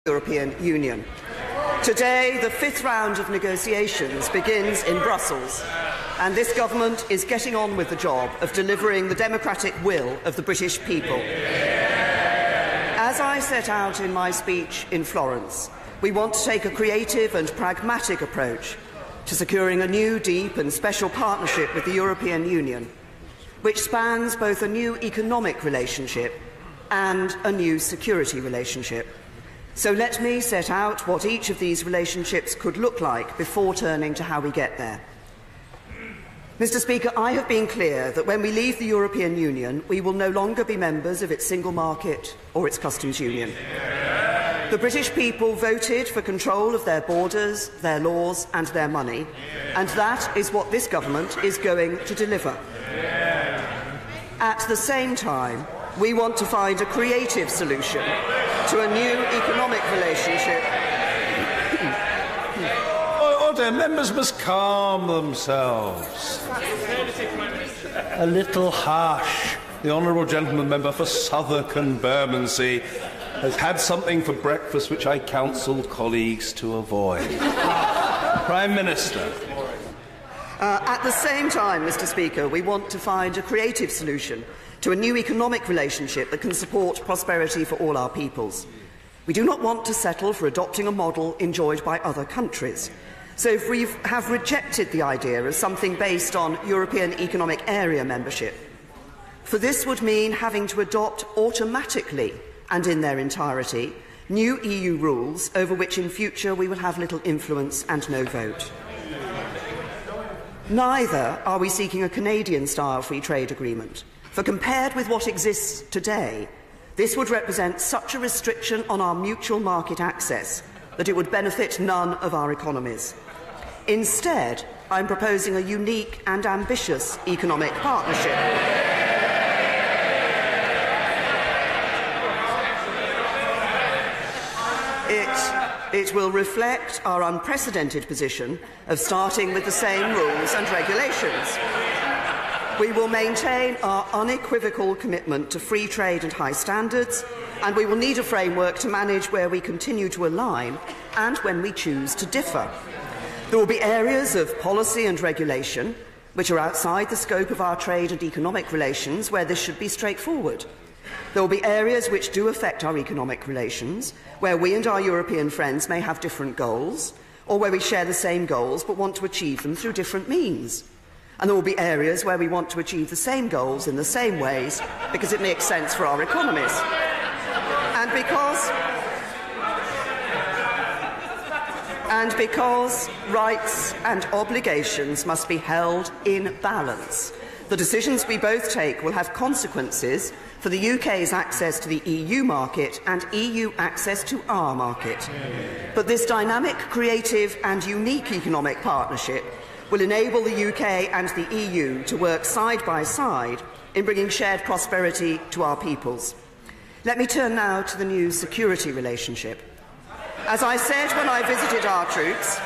European Union. Today, the fifth round of negotiations begins in Brussels, and this government is getting on with the job of delivering the democratic will of the British people. As I set out in my speech in Florence, we want to take a creative and pragmatic approach to securing a new, deep and special partnership with the European Union, which spans both a new economic relationship and a new security relationship. So let me set out what each of these relationships could look like before turning to how we get there. Mr. Speaker, I have been clear that when we leave the European Union, we will no longer be members of its single market or its customs union. The British people voted for control of their borders, their laws and their money, and that is what this government is going to deliver. At the same time, we want to find a creative solution to a new economic relationship. Order. Members must calm themselves. A little harsh. The honourable gentleman member for Southwark and Bermondsey has had something for breakfast which I counsel colleagues to avoid. Prime Minister. At the same time, Mr. Speaker, we want to find a creative solution to a new economic relationship that can support prosperity for all our peoples. We do not want to settle for adopting a model enjoyed by other countries. So if we have rejected the idea of something based on European Economic Area membership, for this would mean having to adopt automatically and in their entirety new EU rules over which in future we will have little influence and no vote. Neither are we seeking a Canadian-style free trade agreement, for compared with what exists today, this would represent such a restriction on our mutual market access that it would benefit none of our economies. Instead, I am proposing a unique and ambitious economic partnership. It will reflect our unprecedented position of starting with the same rules and regulations. We will maintain our unequivocal commitment to free trade and high standards, and we will need a framework to manage where we continue to align and when we choose to differ. There will be areas of policy and regulation which are outside the scope of our trade and economic relations where this should be straightforward. There will be areas which do affect our economic relations, where we and our European friends may have different goals, or where we share the same goals but want to achieve them through different means. And there will be areas where we want to achieve the same goals in the same ways because it makes sense for our economies. And because rights and obligations must be held in balance, the decisions we both take will have consequences for the UK's access to the EU market and EU access to our market. But this dynamic, creative and unique economic partnership will enable the UK and the EU to work side by side in bringing shared prosperity to our peoples. Let me turn now to the new security relationship. As I said when I visited our troops,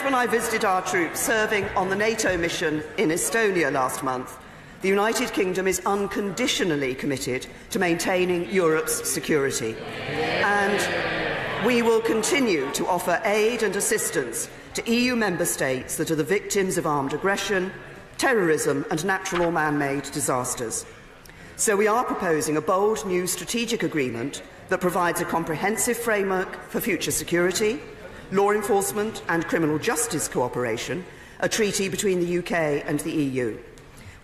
when I visited our troops serving on the NATO mission in Estonia last month, the United Kingdom is unconditionally committed to maintaining Europe's security. And we will continue to offer aid and assistance to EU member states that are the victims of armed aggression, terrorism and natural or man-made disasters. So we are proposing a bold new strategic agreement that provides a comprehensive framework for future security, law enforcement and criminal justice cooperation, a treaty between the UK and the EU.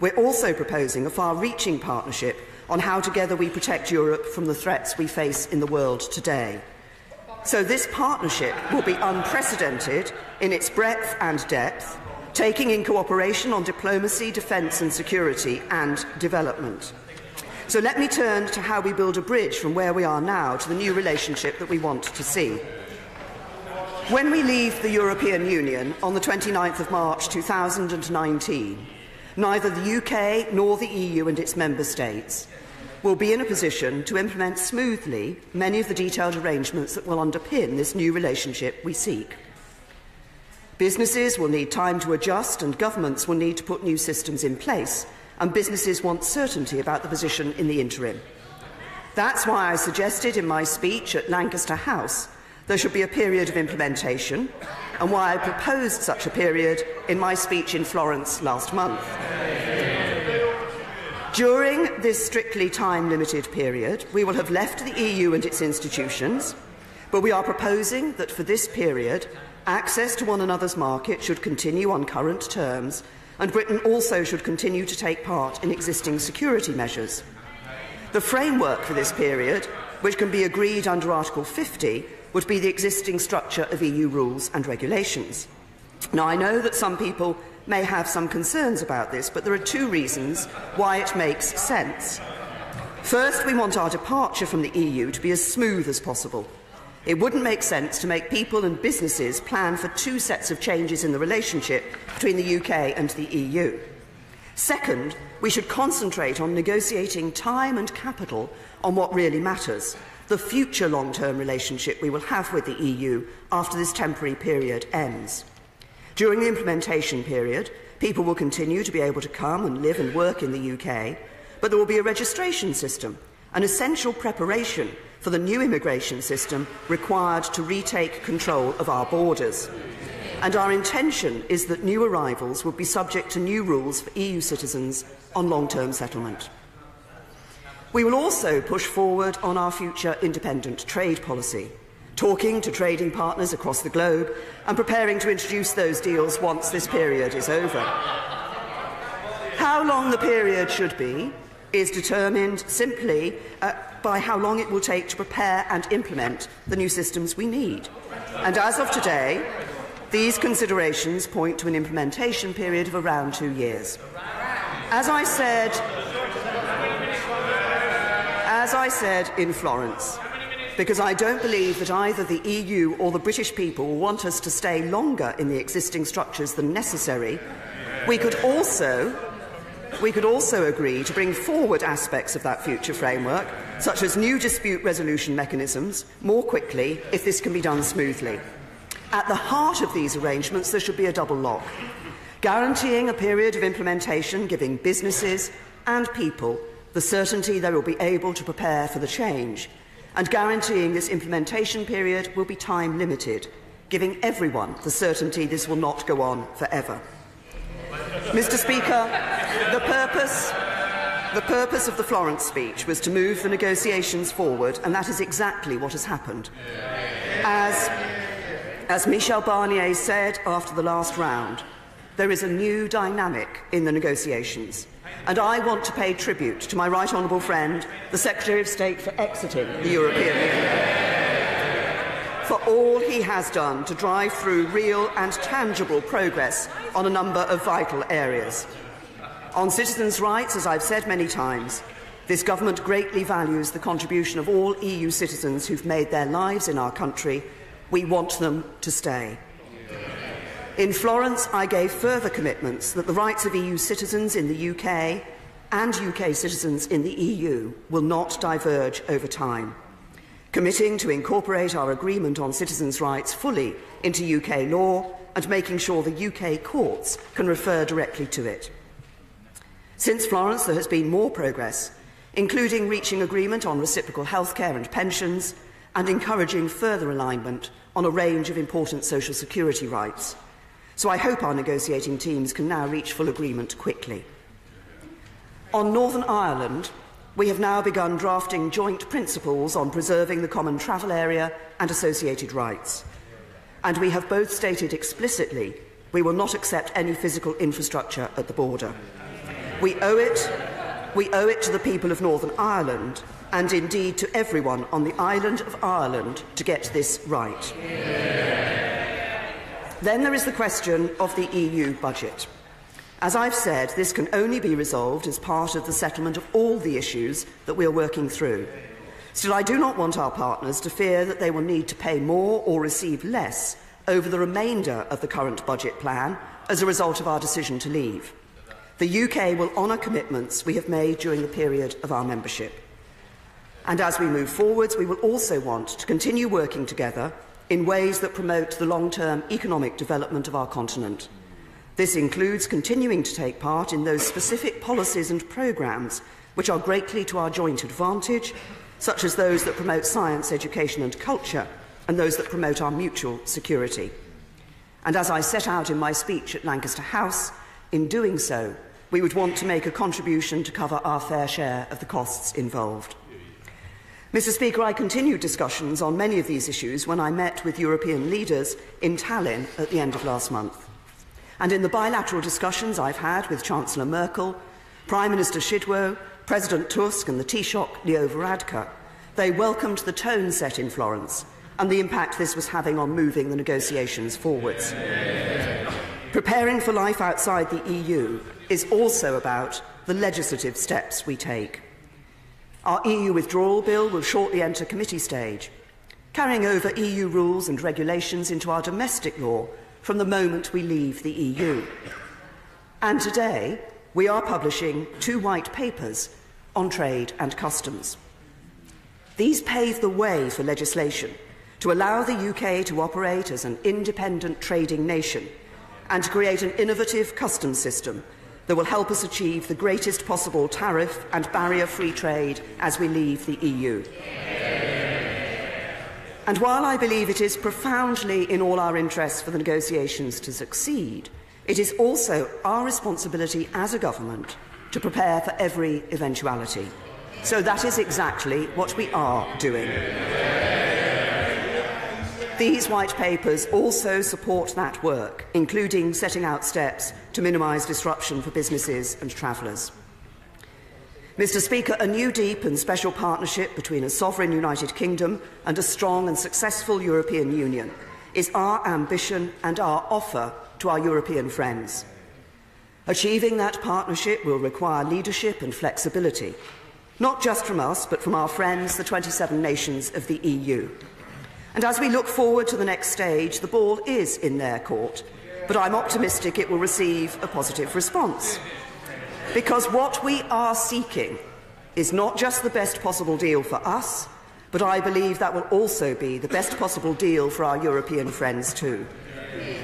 We're also proposing a far-reaching partnership on how together we protect Europe from the threats we face in the world today. So this partnership will be unprecedented in its breadth and depth, taking in cooperation on diplomacy, defence and security and development. So let me turn to how we build a bridge from where we are now to the new relationship that we want to see. When we leave the European Union on the 29th of March 2019, neither the UK nor the EU and its member states will be in a position to implement smoothly many of the detailed arrangements that will underpin this new relationship we seek. Businesses will need time to adjust and governments will need to put new systems in place and businesses want certainty about the position in the interim. That's why I suggested in my speech at Lancaster House there should be a period of implementation, and why I proposed such a period in my speech in Florence last month. During this strictly time-limited period, we will have left the EU and its institutions, but we are proposing that for this period, access to one another's market should continue on current terms, and Britain also should continue to take part in existing security measures. The framework for this period, which can be agreed under Article 50, would be the existing structure of EU rules and regulations. Now, I know that some people may have some concerns about this, but there are two reasons why it makes sense. First, we want our departure from the EU to be as smooth as possible. It wouldn't make sense to make people and businesses plan for two sets of changes in the relationship between the UK and the EU. Second, we should concentrate on negotiating time and capital on what really matters, the future long-term relationship we will have with the EU after this temporary period ends. During the implementation period, people will continue to be able to come and live and work in the UK, but there will be a registration system, an essential preparation for the new immigration system required to retake control of our borders. And our intention is that new arrivals will be subject to new rules for EU citizens on long-term settlement. We will also push forward on our future independent trade policy, talking to trading partners across the globe and preparing to introduce those deals once this period is over. How long the period should be is determined simply by how long it will take to prepare and implement the new systems we need. And as of today, these considerations point to an implementation period of around 2 years. As I said in Florence, because I don't believe that either the EU or the British people want us to stay longer in the existing structures than necessary, we could also agree to bring forward aspects of that future framework, such as new dispute resolution mechanisms, more quickly if this can be done smoothly. At the heart of these arrangements, there should be a double lock, guaranteeing a period of implementation giving businesses and people the certainty they will be able to prepare for the change, and guaranteeing this implementation period will be time-limited, giving everyone the certainty this will not go on forever. Mr. Speaker, the purpose of the Florence speech was to move the negotiations forward, and that is exactly what has happened. As Michel Barnier said after the last round, there is a new dynamic in the negotiations, and I want to pay tribute to my right honourable friend, the Secretary of State for exiting the European Union, for all he has done to drive through real and tangible progress on a number of vital areas. On citizens' rights, as I've said many times, this government greatly values the contribution of all EU citizens who've made their lives in our country. We want them to stay. In Florence, I gave further commitments that the rights of EU citizens in the UK and UK citizens in the EU will not diverge over time, committing to incorporate our agreement on citizens' rights fully into UK law and making sure the UK courts can refer directly to it. Since Florence, there has been more progress, including reaching agreement on reciprocal healthcare and pensions and encouraging further alignment on a range of important social security rights. So I hope our negotiating teams can now reach full agreement quickly. On Northern Ireland, we have now begun drafting joint principles on preserving the common travel area and associated rights. And we have both stated explicitly we will not accept any physical infrastructure at the border. We owe it to the people of Northern Ireland, and indeed to everyone on the island of Ireland, to get this right. Then there is the question of the EU budget. As I've said, this can only be resolved as part of the settlement of all the issues that we are working through. Still, I do not want our partners to fear that they will need to pay more or receive less over the remainder of the current budget plan as a result of our decision to leave. The UK will honour commitments we have made during the period of our membership. And as we move forwards, we will also want to continue working together in ways that promote the long-term economic development of our continent. This includes continuing to take part in those specific policies and programmes which are greatly to our joint advantage, such as those that promote science, education and culture, and those that promote our mutual security. And as I set out in my speech at Lancaster House, in doing so, we would want to make a contribution to cover our fair share of the costs involved. Mr. Speaker, I continued discussions on many of these issues when I met with European leaders in Tallinn at the end of last month. And in the bilateral discussions I've had with Chancellor Merkel, Prime Minister Szydło, President Tusk and the Taoiseach Leo Varadkar, they welcomed the tone set in Florence and the impact this was having on moving the negotiations forwards. Preparing for life outside the EU is also about the legislative steps we take. Our EU withdrawal bill will shortly enter committee stage, carrying over EU rules and regulations into our domestic law from the moment we leave the EU. And today, we are publishing 2 white papers on trade and customs. These pave the way for legislation to allow the UK to operate as an independent trading nation and to create an innovative customs system that will help us achieve the greatest possible tariff and barrier-free trade as we leave the EU. And while I believe it is profoundly in all our interests for the negotiations to succeed, it is also our responsibility as a government to prepare for every eventuality. So that is exactly what we are doing. These white papers also support that work, including setting out steps to minimise disruption for businesses and travellers. Mr. Speaker, a new deep and special partnership between a sovereign United Kingdom and a strong and successful European Union is our ambition and our offer to our European friends. Achieving that partnership will require leadership and flexibility, not just from us, but from our friends, the 27 nations of the EU. And as we look forward to the next stage, the ball is in their court, but I'm optimistic it will receive a positive response. Because what we are seeking is not just the best possible deal for us, but I believe that will also be the best possible deal for our European friends too.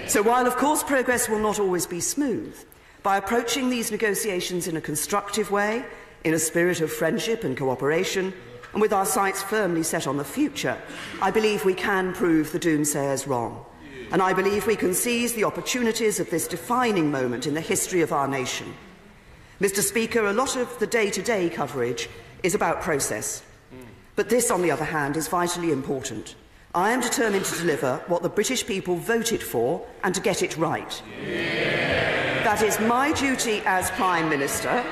So while, of course, progress will not always be smooth, by approaching these negotiations in a constructive way, in a spirit of friendship and cooperation, and with our sights firmly set on the future, I believe we can prove the doomsayers wrong. And I believe we can seize the opportunities of this defining moment in the history of our nation. Mr. Speaker, a lot of the day-to-day coverage is about process. But this, on the other hand, is vitally important. I am determined to deliver what the British people voted for and to get it right. That is my duty as Prime Minister.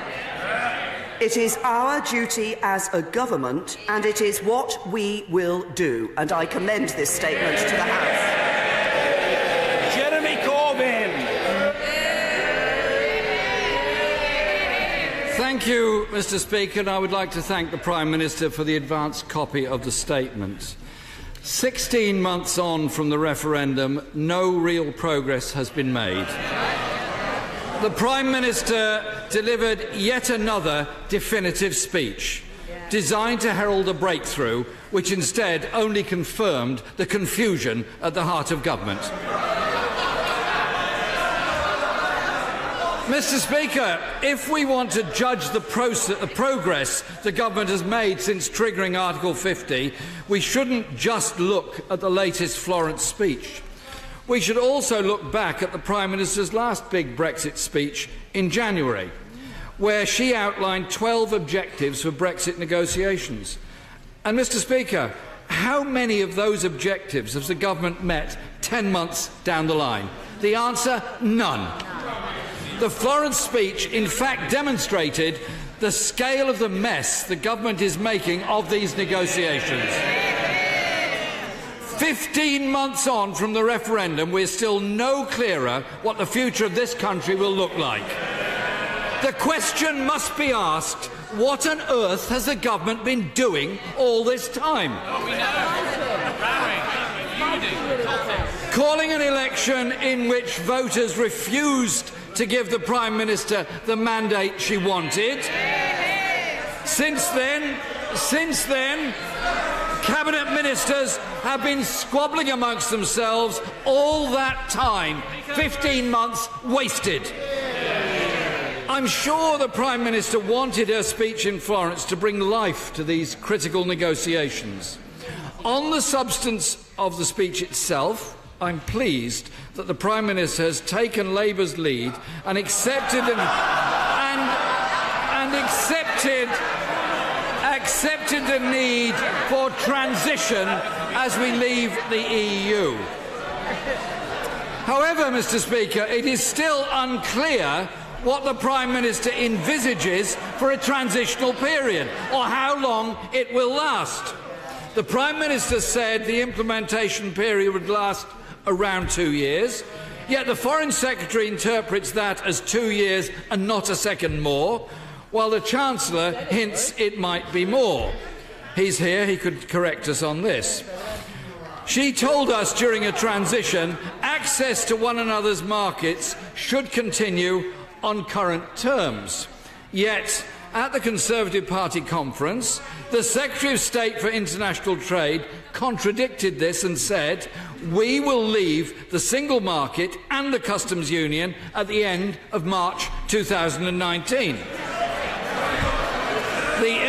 It is our duty as a government, and it is what we will do. And I commend this statement to the House. Jeremy Corbyn. Thank you, Mr. Speaker, and I would like to thank the Prime Minister for the advanced copy of the statement. 16 months on from the referendum, no real progress has been made. The Prime Minister delivered yet another definitive speech, designed to herald a breakthrough, which instead only confirmed the confusion at the heart of government. Mr. Speaker, if we want to judge the progress the government has made since triggering Article 50, we shouldn't just look at the latest Florence speech. We should also look back at the Prime Minister's last big Brexit speech in January, where she outlined 12 objectives for Brexit negotiations. And, Mr. Speaker, how many of those objectives has the government met 10 months down the line? The answer, none. The Florence speech, in fact, demonstrated the scale of the mess the government is making of these negotiations. 15 months on from the referendum, we're still no clearer what the future of this country will look like. The question must be asked, what on earth has the government been doing all this time? Calling an election in which voters refused to give the Prime Minister the mandate she wanted. Since then, Since then, Cabinet Ministers have been squabbling amongst themselves all that time. 15 months wasted. I'm sure the Prime Minister wanted her speech in Florence to bring life to these critical negotiations. On the substance of the speech itself, I'm pleased that the Prime Minister has taken Labour's lead and accepted the need for transition as we leave the EU. However, Mr. Speaker, it is still unclear what the Prime Minister envisages for a transitional period, or how long it will last. The Prime Minister said the implementation period would last around 2 years, yet the Foreign Secretary interprets that as 2 years and not a second more, while the Chancellor hints it might be more. He's here, he could correct us on this. She told us during a transition access to one another's markets should continue on current terms. Yet, at the Conservative Party conference, the Secretary of State for International Trade contradicted this and said, "We will leave the single market and the customs union at the end of March 2019. The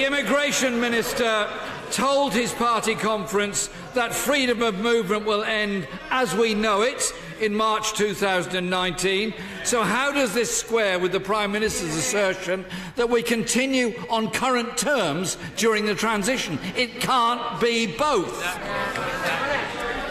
Immigration Minister told his party conference that freedom of movement will end as we know it in March 2019. So how does this square with the Prime Minister's assertion that we continue on current terms during the transition? It can't be both.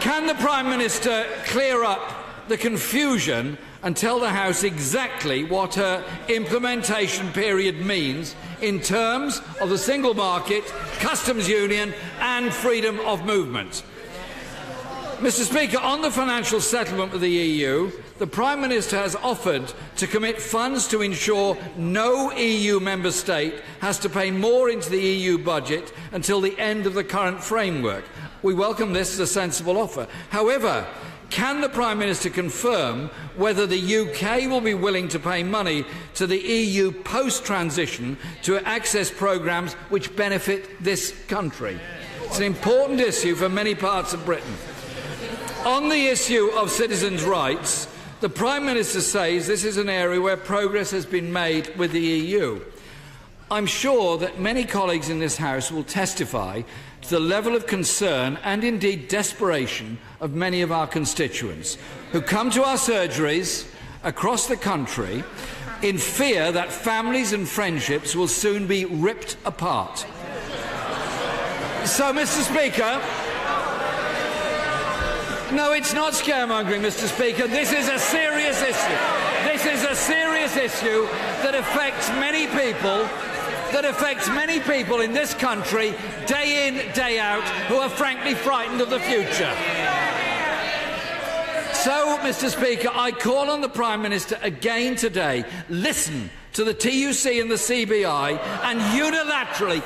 Can the Prime Minister clear up the confusion and tell the House exactly what her implementation period means in terms of the single market, customs union and freedom of movement? Mr. Speaker, on the financial settlement with the EU, the Prime Minister has offered to commit funds to ensure no EU member state has to pay more into the EU budget until the end of the current framework. We welcome this as a sensible offer. However, can the Prime Minister confirm whether the UK will be willing to pay money to the EU post-transition to access programmes which benefit this country? It's an important issue for many parts of Britain. On the issue of citizens' rights, the Prime Minister says this is an area where progress has been made with the EU. I'm sure that many colleagues in this House will testify to the level of concern and indeed desperation of many of our constituents who come to our surgeries across the country in fear that families and friendships will soon be ripped apart. So, Mr. Speaker, no, it's not scaremongering, Mr. Speaker. This is a serious issue. This is a serious issue that affects many people in this country, day in, day out, who are frankly frightened of the future. So, Mr. Speaker, I call on the Prime Minister again today, listen to the TUC and the CBI and unilaterally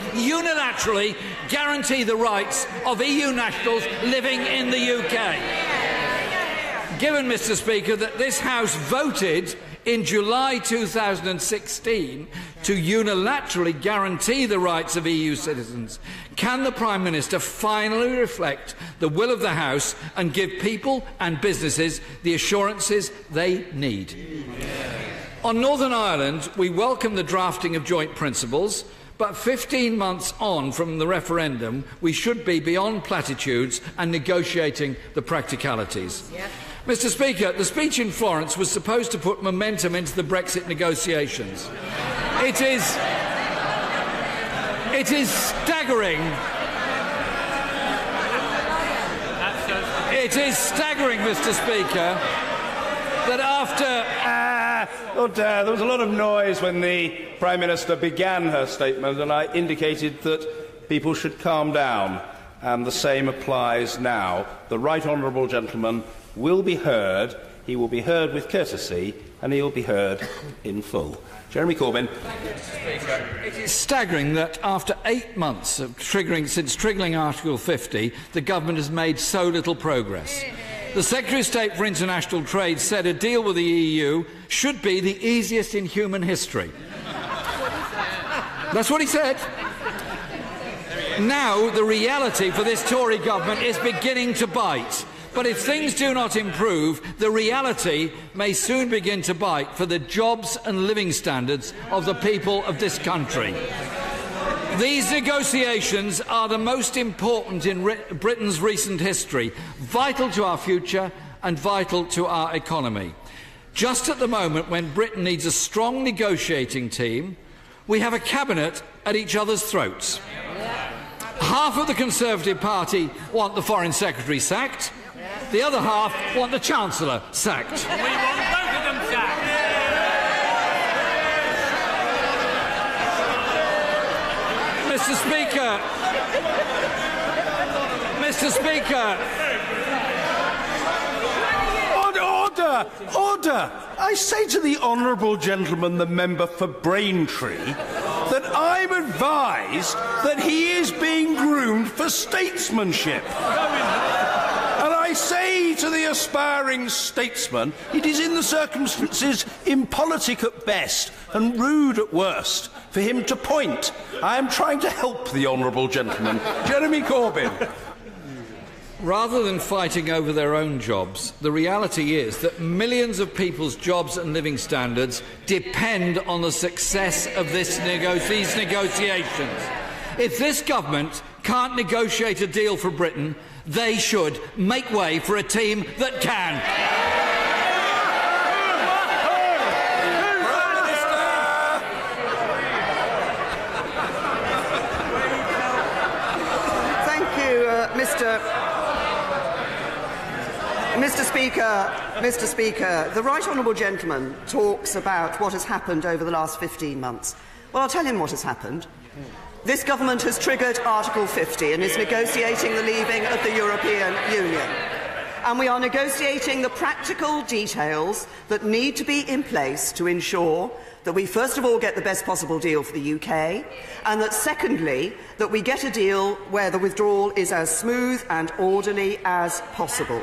guarantee the rights of EU nationals living in the UK. Given, Mr. Speaker, that this House voted in July 2016 to unilaterally guarantee the rights of EU citizens, can the Prime Minister finally reflect the will of the House and give people and businesses the assurances they need? On Northern Ireland, we welcome the drafting of joint principles, but 15 months on from the referendum, we should be beyond platitudes and negotiating the practicalities. Mr. Speaker, the speech in Florence was supposed to put momentum into the Brexit negotiations. It is staggering. It is staggering, Mr. Speaker, that after... there was a lot of noise when the Prime Minister began her statement, and I indicated that people should calm down, and the same applies now. The Right Honourable Gentleman will be heard. He will be heard with courtesy, and he will be heard in full. Jeremy Corbyn. It is staggering that after 8 months since triggering Article 50, the government has made so little progress. The Secretary of State for International Trade said a deal with the EU should be the easiest in human history. That's what he said. Now, the reality for this Tory government is beginning to bite. But if things do not improve, the reality may soon begin to bite for the jobs and living standards of the people of this country. These negotiations are the most important in Britain's recent history, vital to our future and vital to our economy. Just at the moment when Britain needs a strong negotiating team, we have a cabinet at each other's throats. Half of the Conservative Party want the Foreign Secretary sacked. The other half want the Chancellor sacked. We want both of them sacked. Mr. Speaker. Mr. Speaker. Order! Order! I say to the honourable gentleman, the member for Braintree, that I'm advised that he is being groomed for statesmanship. And I say to the aspiring statesman, it is in the circumstances impolitic at best and rude at worst for him to point. I am trying to help the honourable gentleman. Jeremy Corbyn. Rather than fighting over their own jobs, the reality is that millions of people's jobs and living standards depend on the success of these negotiations. If this government can't negotiate a deal for Britain, they should make way for a team that can. Mr. Speaker, the Right Honourable Gentleman talks about what has happened over the last 15 months. Well, I'll tell him what has happened. This government has triggered Article 50 and is negotiating the leaving of the European Union. And we are negotiating the practical details that need to be in place to ensure that we first of all get the best possible deal for the UK, and that secondly, that we get a deal where the withdrawal is as smooth and orderly as possible.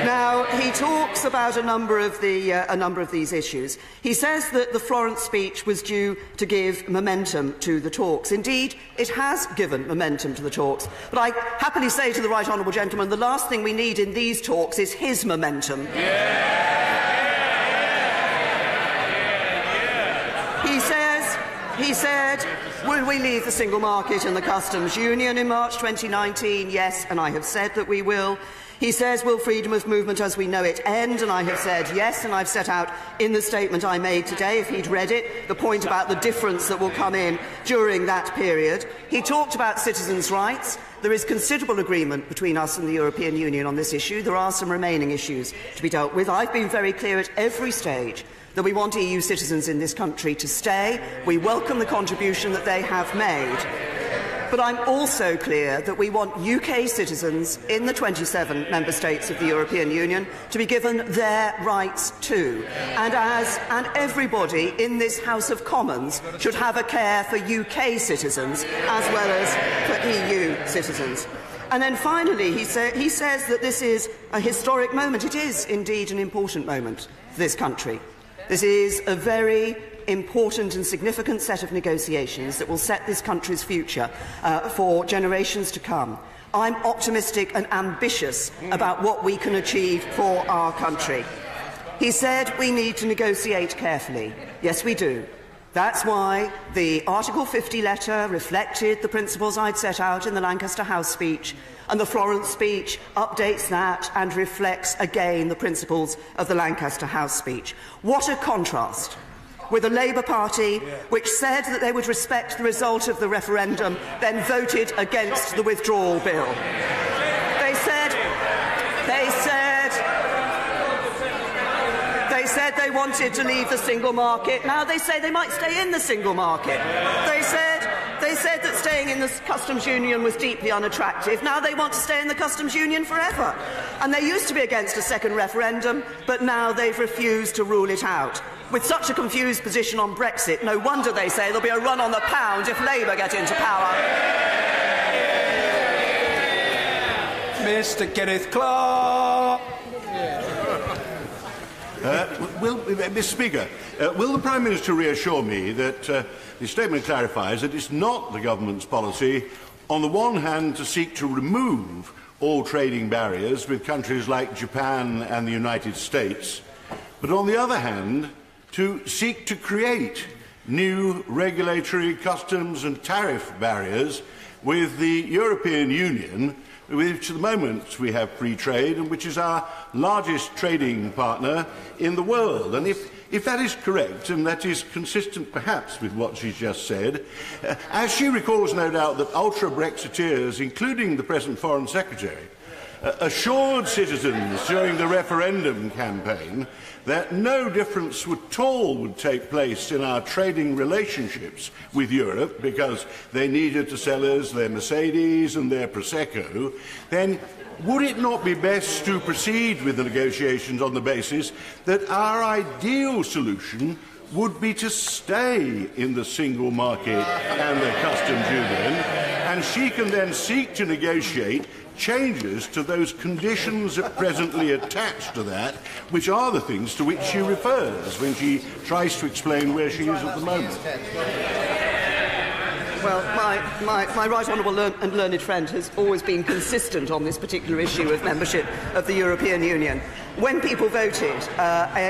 Now, he talks about a number of these issues. He says that the Florence speech was due to give momentum to the talks. Indeed, it has given momentum to the talks. But I happily say to the Right Honourable Gentleman, the last thing we need in these talks is his momentum. He said, will we leave the single market and the customs union in March 2019? Yes, and I have said that we will. He says, will freedom of movement as we know it end? And I have said yes, and I've set out in the statement I made today, if he'd read it, the point about the difference that will come in during that period. He talked about citizens' rights. There is considerable agreement between us and the European Union on this issue. There are some remaining issues to be dealt with. I've been very clear at every stage that we want EU citizens in this country to stay. We welcome the contribution that they have made. But I'm also clear that we want UK citizens in the 27 member states of the European Union to be given their rights too. And everybody in this House of Commons should have a care for UK citizens as well as for EU citizens. And then finally, he says that this is a historic moment. It is indeed an important moment for this country. This is a very important and significant set of negotiations that will set this country's future for generations to come. I'm optimistic and ambitious about what we can achieve for our country. He said we need to negotiate carefully. Yes, we do. That's why the Article 50 letter reflected the principles I'd set out in the Lancaster House speech, and the Florence speech updates that and reflects again the principles of the Lancaster House speech. What a contrast with the Labour Party, which said that they would respect the result of the referendum, then voted against the withdrawal bill. They said they wanted to leave the single market. Now they say they might stay in the single market. They said that staying in the customs union was deeply unattractive. Now they want to stay in the customs union forever. And they used to be against a second referendum, but now they've refused to rule it out. With such a confused position on Brexit, no wonder they say there'll be a run on the pound if Labour get into power. Mr. Kenneth Clark. Mr. Speaker, will the Prime Minister reassure me that the statement clarifies that it's not the government's policy, on the one hand, to seek to remove all trading barriers with countries like Japan and the United States, but on the other hand, to seek to create new regulatory, customs and tariff barriers with the European Union, which at the moment we have free trade and which is our largest trading partner in the world. And if that is correct, and that is consistent perhaps with what she's just said, as she recalls no doubt that ultra-Brexiteers, including the present Foreign Secretary, assured citizens during the referendum campaign that no difference at all would take place in our trading relationships with Europe because they needed to sell us their Mercedes and their Prosecco, then would it not be best to proceed with the negotiations on the basis that our ideal solution would be to stay in the single market and the customs union, and she can then seek to negotiate changes to those conditions presently attached to that, which are the things to which she refers when she tries to explain where she is at the moment. Well, my right honourable and learned friend has always been consistent on this particular issue of membership of the European Union. When people voted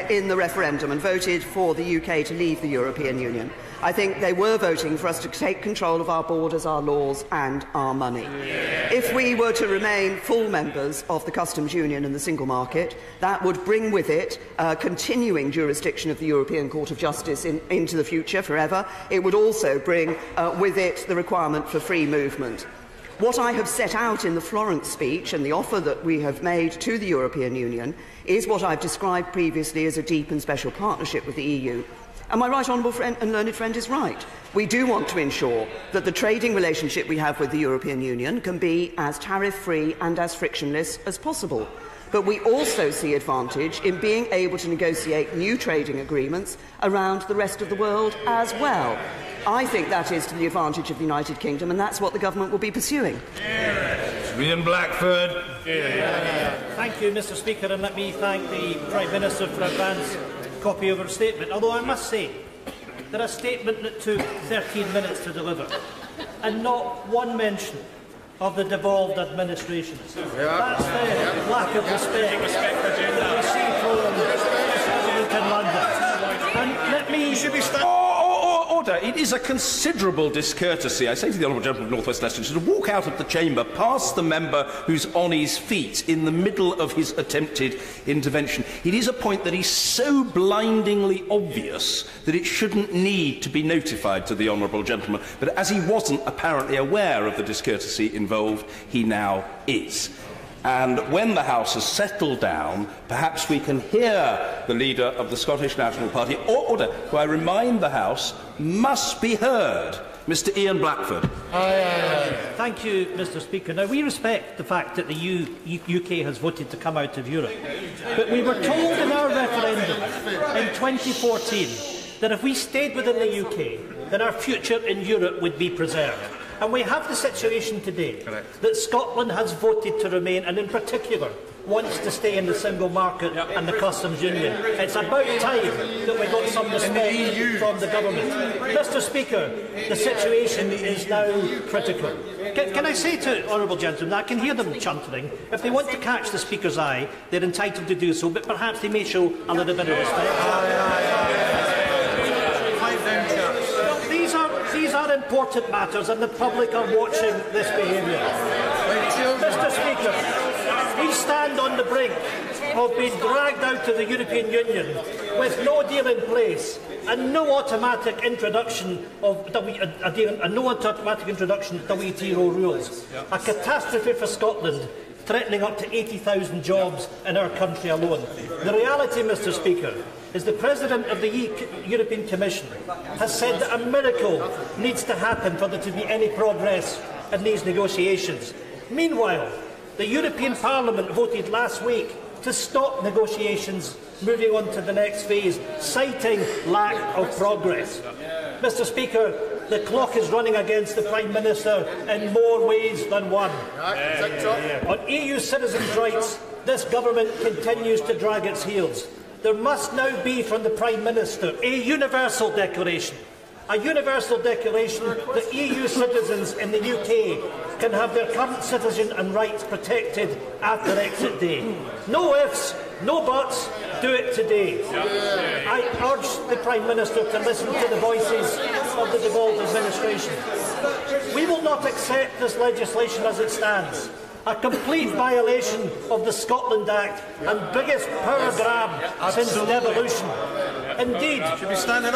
in the referendum and voted for the UK to leave the European Union, I think they were voting for us to take control of our borders, our laws and our money. If we were to remain full members of the customs union and the single market, that would bring with it continuing jurisdiction of the European Court of Justice into the future forever. It would also bring with it the requirement for free movement. What I have set out in the Florence speech and the offer that we have made to the European Union is what I've described previously as a deep and special partnership with the EU. And my right honourable friend and learned friend is right. We do want to ensure that the trading relationship we have with the European Union can be as tariff-free and as frictionless as possible. But we also see advantage in being able to negotiate new trading agreements around the rest of the world as well. I think that is to the advantage of the United Kingdom, and that's what the government will be pursuing. Ian Blackford. Thank you, Mr. Speaker, and let me thank the Prime Minister for advance copy of her statement, although I must say that a statement that took 13 minutes to deliver and not one mention of the devolved administrations. That's the lack of respect that we see from President in London. And let me... Order. It is a considerable discourtesy, I say to the Honourable Gentleman of North West Leicestershire, to walk out of the chamber past the member who's on his feet in the middle of his attempted intervention. It is a point that is so blindingly obvious that it shouldn't need to be notified to the Honourable Gentleman. But as he wasn't apparently aware of the discourtesy involved, he now is. And when the House has settled down, perhaps we can hear the leader of the Scottish National Party, order, who I remind the House must be heard, Mr. Ian Blackford. Thank you, Mr. Speaker. Now, we respect the fact that the UK has voted to come out of Europe. But we were told in our referendum in 2014 that if we stayed within the UK, then our future in Europe would be preserved. And we have the situation today that Scotland has voted to remain, and in particular wants to stay in the single market and the customs union. It's about time that we got some respect from the government. Mr. Speaker, the situation is now critical. Can I say to honourable gentlemen, I can hear them chuntering. If they want to catch the Speaker's eye, they're entitled to do so, but perhaps they may show a little bit of respect. These are important matters, and the public are watching this behaviour. Mr. Speaker, we stand on the brink of being dragged out of the European Union with no deal in place and no automatic introduction of WTO rules. A catastrophe for Scotland, threatening up to 80,000 jobs in our country alone. The reality, Mr. Speaker, is the President of the European Commission has said that a miracle needs to happen for there to be any progress in these negotiations. Meanwhile, the European Parliament voted last week to stop negotiations moving on to the next phase, citing lack of progress. Mr. Speaker, the clock is running against the Prime Minister in more ways than one. On EU citizens' rights, this government continues to drag its heels. there must now be from the Prime Minister a universal declaration. A universal declaration that EU citizens in the UK can have their current citizen and rights protected after exit day. No ifs, no buts, do it today. I urge the Prime Minister to listen to the voices of the devolved administration. We will not accept this legislation as it stands. A complete violation of the Scotland Act and biggest power grab since devolution. Indeed,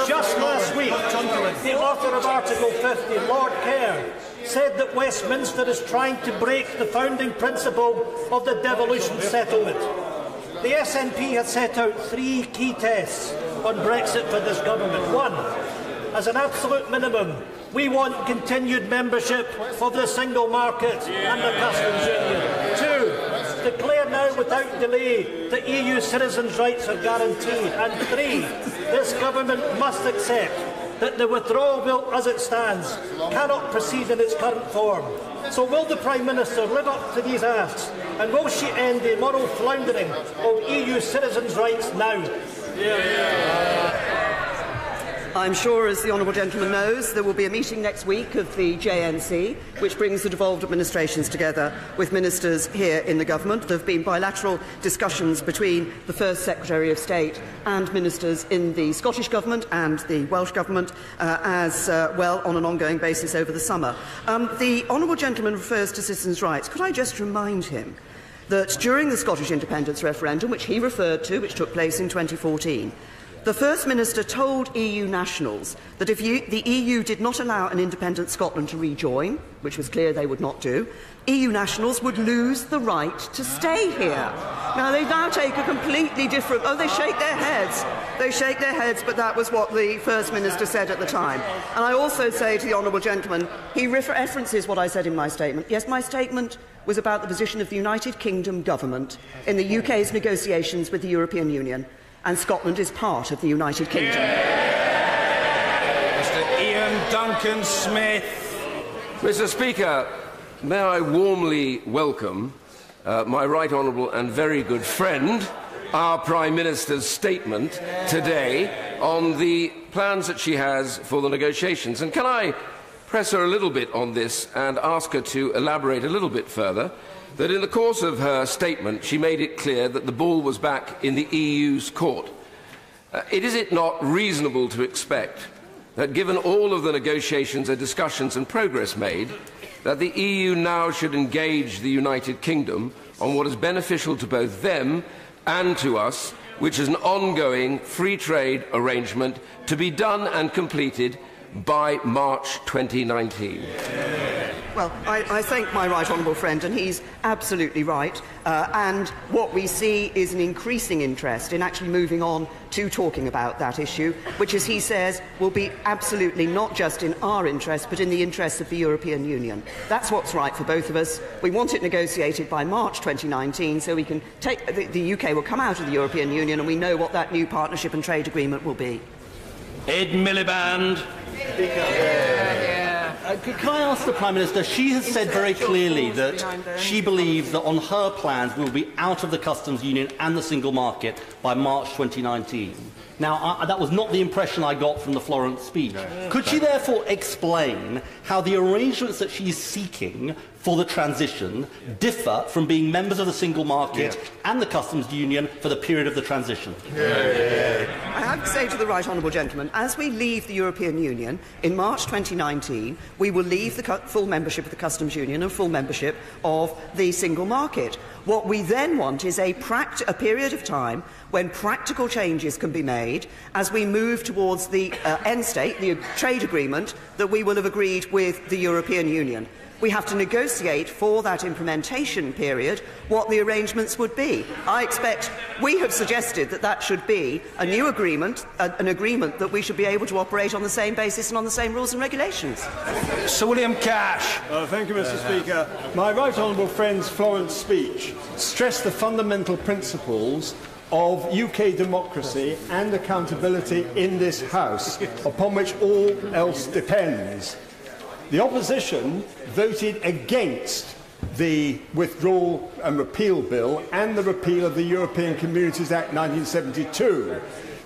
just last week, the author of Article 50, Lord Kerr, said that Westminster is trying to break the founding principle of the devolution settlement. The SNP has set out 3 key tests on Brexit for this government. 1, as an absolute minimum, we want continued membership of the single market and the customs union. 2, declare now without delay that EU citizens' rights are guaranteed. And 3, this government must accept that the withdrawal bill as it stands cannot proceed in its current form. So will the Prime Minister live up to these asks, and will she end the moral floundering of EU citizens' rights now? I'm sure, as the honourable gentleman knows, there will be a meeting next week of the JNC, which brings the devolved administrations together with ministers here in the government. There have been bilateral discussions between the First Secretary of State and ministers in the Scottish Government and the Welsh Government as well on an ongoing basis over the summer. The honourable gentleman refers to citizens' rights. Could I just remind him that during the Scottish independence referendum, which he referred to, which took place in 2014, the First Minister told EU nationals that if the EU did not allow an independent Scotland to rejoin, which was clear they would not do, EU nationals would lose the right to stay here. Now, they now take a completely different... Oh, they shake their heads. They shake their heads, but that was what the First Minister said at the time. And I also say to the honourable gentleman, he references what I said in my statement. Yes, my statement was about the position of the United Kingdom government in the UK's negotiations with the European Union. And Scotland is part of the United Kingdom. Mr. Ian Duncan Smith. Mr. Speaker, may I warmly welcome my right honourable and very good friend, our Prime Minister's statement today on the plans that she has for the negotiations. And can I press her a little bit on this and ask her to elaborate a little bit further? That in the course of her statement she made it clear that the ball was back in the EU's court. Is it not reasonable to expect that, given all of the negotiations and discussions and progress made, that the EU now should engage the United Kingdom on what is beneficial to both them and to us, which is an ongoing free trade arrangement to be done and completed by March 2019? Well, I thank my right honourable friend, and he's absolutely right. And what we see is an increasing interest in actually moving on to talking about that issue, which, as he says, will be absolutely not just in our interest, but in the interests of the European Union. That's what's right for both of us. We want it negotiated by March 2019, so we can take the UK will come out of the European Union, and we know what that new partnership and trade agreement will be. Ed Miliband. Can I ask the Prime Minister, she has said very clearly that she believes that on her plans we will be out of the customs union and the single market by March 2019. Now, that was not the impression I got from the Florence speech. Could she therefore explain how the arrangements that she is seeking for the transition differ from being members of the single market and the customs union for the period of the transition? I have to say to the right honourable gentleman, as we leave the European Union in March 2019, we will leave the full membership of the customs union and full membership of the single market. What we then want is a period of time when practical changes can be made as we move towards the end state, the trade agreement that we will have agreed with the European Union. We have to negotiate for that implementation period what the arrangements would be. I expect we have suggested that that should be a new agreement, an agreement that we should be able to operate on the same basis and on the same rules and regulations. Sir William Cash. Thank you, Mr. Speaker. My right honourable friend's Florence speech stressed the fundamental principles of UK democracy and accountability in this House, upon which all else depends. The opposition voted against the Withdrawal and Repeal Bill and the repeal of the European Communities Act 1972.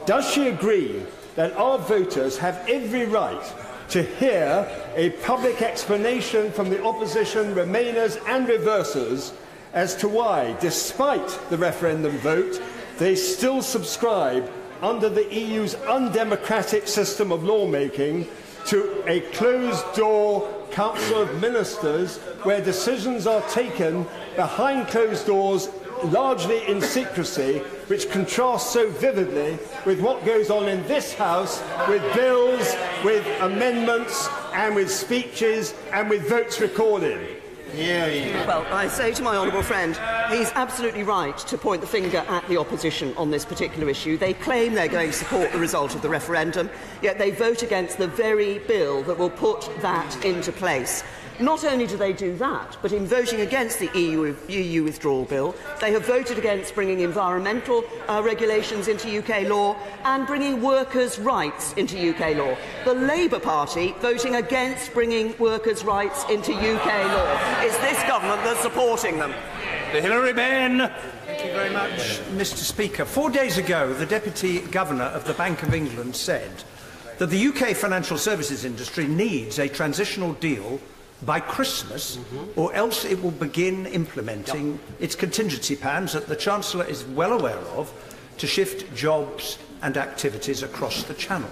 Does she agree that our voters have every right to hear a public explanation from the opposition, Remainers and Reversers as to why, despite the referendum vote, they still subscribe under the EU's undemocratic system of lawmaking to a closed-door Council of Ministers where decisions are taken behind closed doors, largely in secrecy, which contrasts so vividly with what goes on in this House with bills, with amendments and with speeches and with votes recorded. Well, I say to my honourable friend, he's absolutely right to point the finger at the opposition on this particular issue. They claim they're going to support the result of the referendum, yet they vote against the very bill that will put that into place. Not only do they do that, but in voting against the EU withdrawal bill, they have voted against bringing environmental regulations into UK law and bringing workers' rights into UK law. The Labour Party voting against bringing workers' rights into UK law. It's this government that's supporting them. The Hillary Men. Thank you very much, Mr. Speaker. 4 days ago, the Deputy Governor of the Bank of England said that the UK financial services industry needs a transitional deal by Christmas, or else it will begin implementing its contingency plans that the Chancellor is well aware of to shift jobs and activities across the Channel.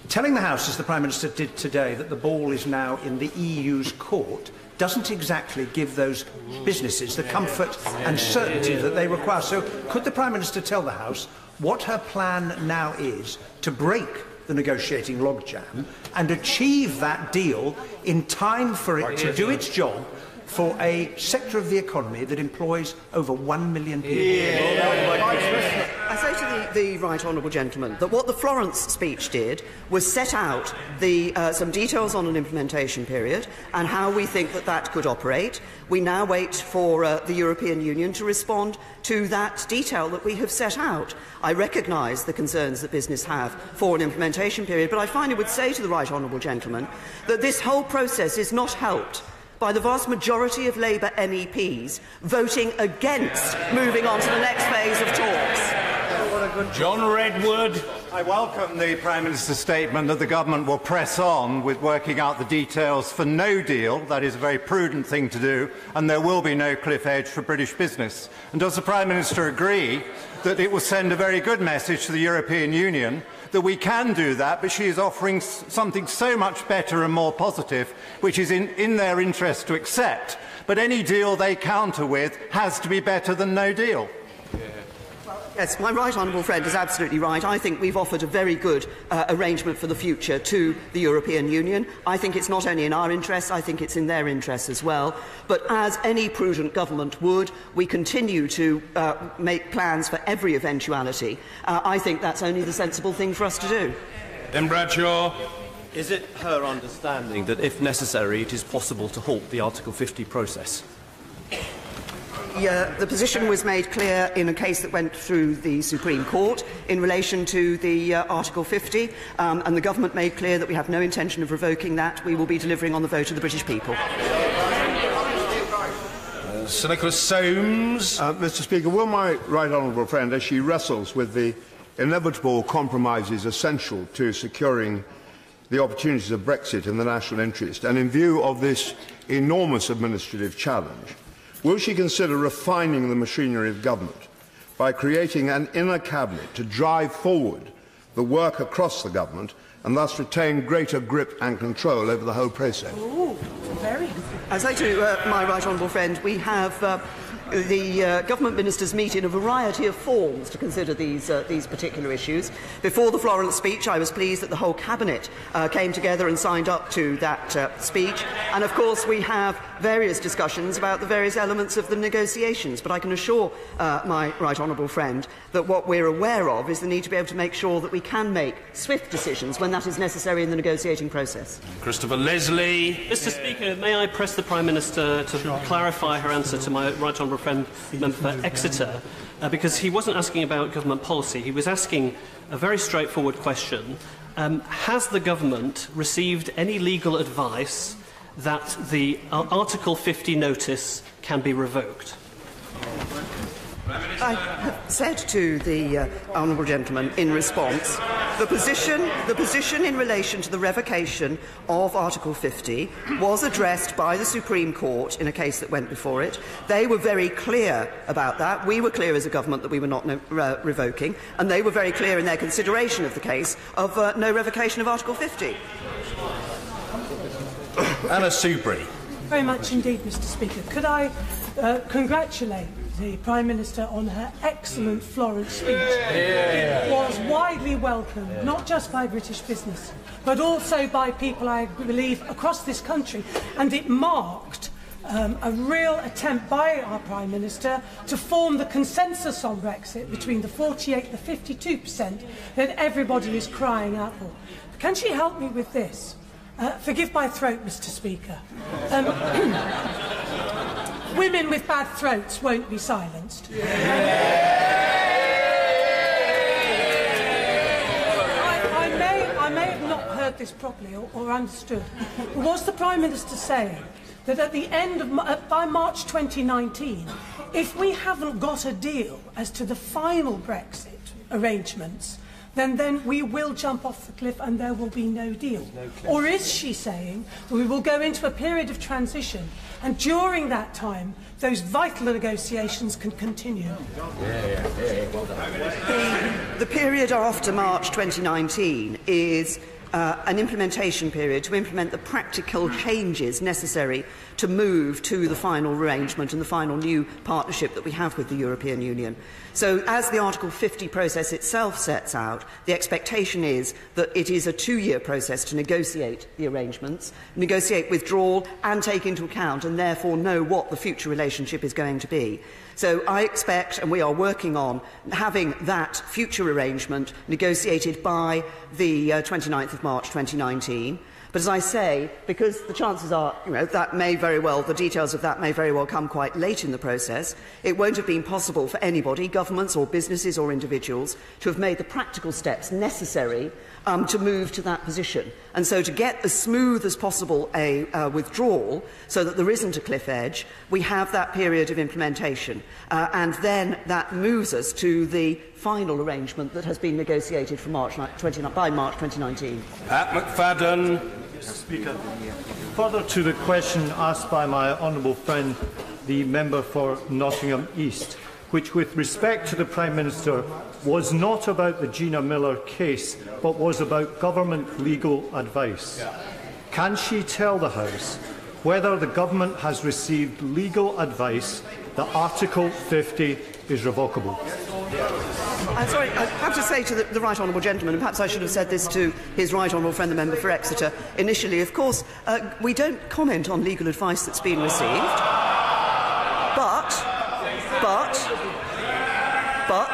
Telling the House, as the Prime Minister did today, that the ball is now in the EU's court doesn't exactly give those businesses the comfort and certainty that they require. So could the Prime Minister tell the House what her plan now is to break the negotiating logjam and achieve that deal in time for it to do its job for a sector of the economy that employs over 1 million people? I say to the right honourable gentleman that what the Florence speech did was set out some details on an implementation period and how we think that that could operate. We now wait for the European Union to respond to that detail that we have set out. I recognise the concerns that business have for an implementation period, but I finally would say to the right honourable gentleman that this whole process is not helped by the vast majority of Labour MEPs voting against moving on to the next phase of talks. John Redwood. I welcome the Prime Minister's statement that the government will press on with working out the details for no deal. That is a very prudent thing to do, and there will be no cliff edge for British business. And does the Prime Minister agree that it will send a very good message to the European Union that we can do that, but she is offering something so much better and more positive, which is in their interest to accept. But any deal they counter with has to be better than no deal. Yes, my right honourable friend is absolutely right. I think we've offered a very good arrangement for the future to the European Union. I think it's not only in our interests, I think it's in their interests as well. But as any prudent government would, we continue to make plans for every eventuality. I think that's only the sensible thing for us to do. Then Bradshaw. Is it her understanding that, if necessary, it is possible to halt the Article 50 process? The position was made clear in a case that went through the Supreme Court in relation to the Article 50, and the government made clear that we have no intention of revoking that. We will be delivering on the vote of the British people. Sir Nicholas Soames. Mr. Speaker, will my right honourable friend, as she wrestles with the inevitable compromises essential to securing the opportunities of Brexit in the national interest, and in view of this enormous administrative challenge, will she consider refining the machinery of government by creating an inner cabinet to drive forward the work across the government and thus retain greater grip and control over the whole process? Ooh, very good. As I do, my right honourable friend, we have the government ministers meet in a variety of forms to consider these particular issues. Before the Florence speech, I was pleased that the whole cabinet came together and signed up to that speech. And of course, we have various discussions about the various elements of the negotiations. But I can assure my right honourable friend that what we're aware of is the need to be able to make sure that we can make swift decisions when that is necessary in the negotiating process. Christopher Leslie. Mr. Speaker, may I press the Prime Minister to clarify her answer to my right honourable friend, Member for Exeter, because he wasn't asking about government policy. He was asking a very straightforward question. Has the government received any legal advice that the Article 50 notice can be revoked? I have said to the honourable gentleman in response, the position in relation to the revocation of Article 50 was addressed by the Supreme Court in a case that went before it. They were very clear about that. We were clear as a government that we were not revoking, and they were very clear in their consideration of the case of no revocation of Article 50. Anna Soubry. Very much indeed, Mr. Speaker. Could I congratulate the Prime Minister on her excellent Florence speech? It was widely welcomed, not just by British business, but also by people, I believe, across this country, and it marked a real attempt by our Prime Minister to form the consensus on Brexit between the 48% and the 52% that everybody is crying out for. Can she help me with this? Forgive my throat, Mr. Speaker. Women with bad throats won't be silenced. I may have not heard this properly or understood. Was the Prime Minister saying that at the end of by March 2019, if we haven't got a deal as to the final Brexit arrangements, then we will jump off the cliff and there will be no deal? Or is she saying that we will go into a period of transition and during that time those vital negotiations can continue? The period after March 2019 is an implementation period to implement the practical changes necessary to move to the final arrangement and the final new partnership that we have with the European Union. So, as the Article 50 process itself sets out, the expectation is that it is a 2-year process to negotiate the arrangements, negotiate withdrawal and take into account and therefore know what the future relationship is going to be. So I expect, and we are working on, having that future arrangement negotiated by the 29th of March 2019. But as I say, because the chances are, that may very well, the details of that may very well come quite late in the process, it won't have been possible for anybody, governments or businesses or individuals, to have made the practical steps necessary to move to that position. And so to get as smooth as possible a withdrawal so that there isn't a cliff edge, we have that period of implementation. And then that moves us to the final arrangement that has been negotiated for by March 2019. Pat McFadden. Mr. Speaker, further to the question asked by my honourable friend, the member for Nottingham East, which, with respect to the Prime Minister, was not about the Gina Miller case, but was about government legal advice. Can she tell the House whether the government has received legal advice that Article 50 is revocable? I'm sorry, I have to say to the Right Honourable Gentleman, and perhaps I should have said this to his Right Honourable friend, the member for Exeter, initially, of course, we don't comment on legal advice that's been received, but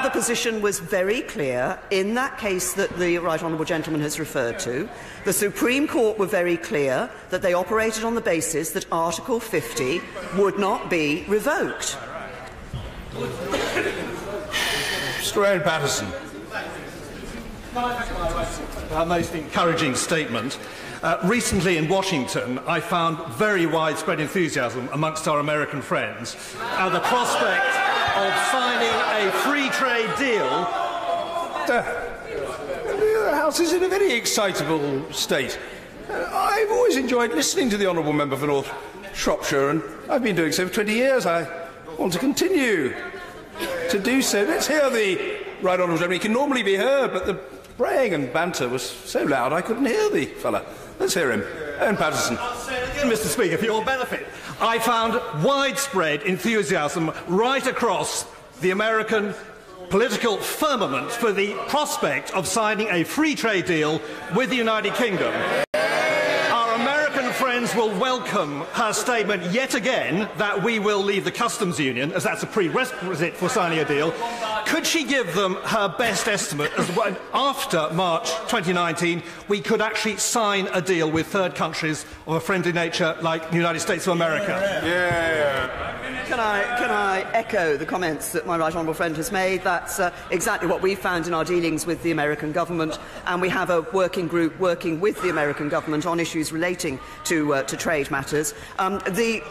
the position was very clear in that case that the Right Honourable Gentleman has referred to. The Supreme Court were very clear that they operated on the basis that Article 50 would not be revoked. Mr. Owen Patterson. A most encouraging statement. Recently in Washington, I found very widespread enthusiasm amongst our American friends at the prospect of signing a free trade deal. The House is in a very excitable state. I've always enjoyed listening to the Honourable Member for North Shropshire, and I've been doing so for 20 years. I want to continue to do so. Let's hear the Right Honourable Gentleman. He can normally be heard, but the braying and banter was so loud I couldn't hear the fella. Let's hear him. Owen Patterson. Mr. Speaker, for your benefit, I found widespread enthusiasm right across the American political firmament for the prospect of signing a free trade deal with the United Kingdom. Our American friends will welcome her statement yet again that we will leave the customs union, as that's a prerequisite for signing a deal. Could she give them her best estimate as when, after March 2019, we could actually sign a deal with third countries of a friendly nature like the United States of America? Can I echo the comments that my right honourable friend has made? That's exactly what we found in our dealings with the American government, and we have a working group working with the American government on issues relating to trade matters. The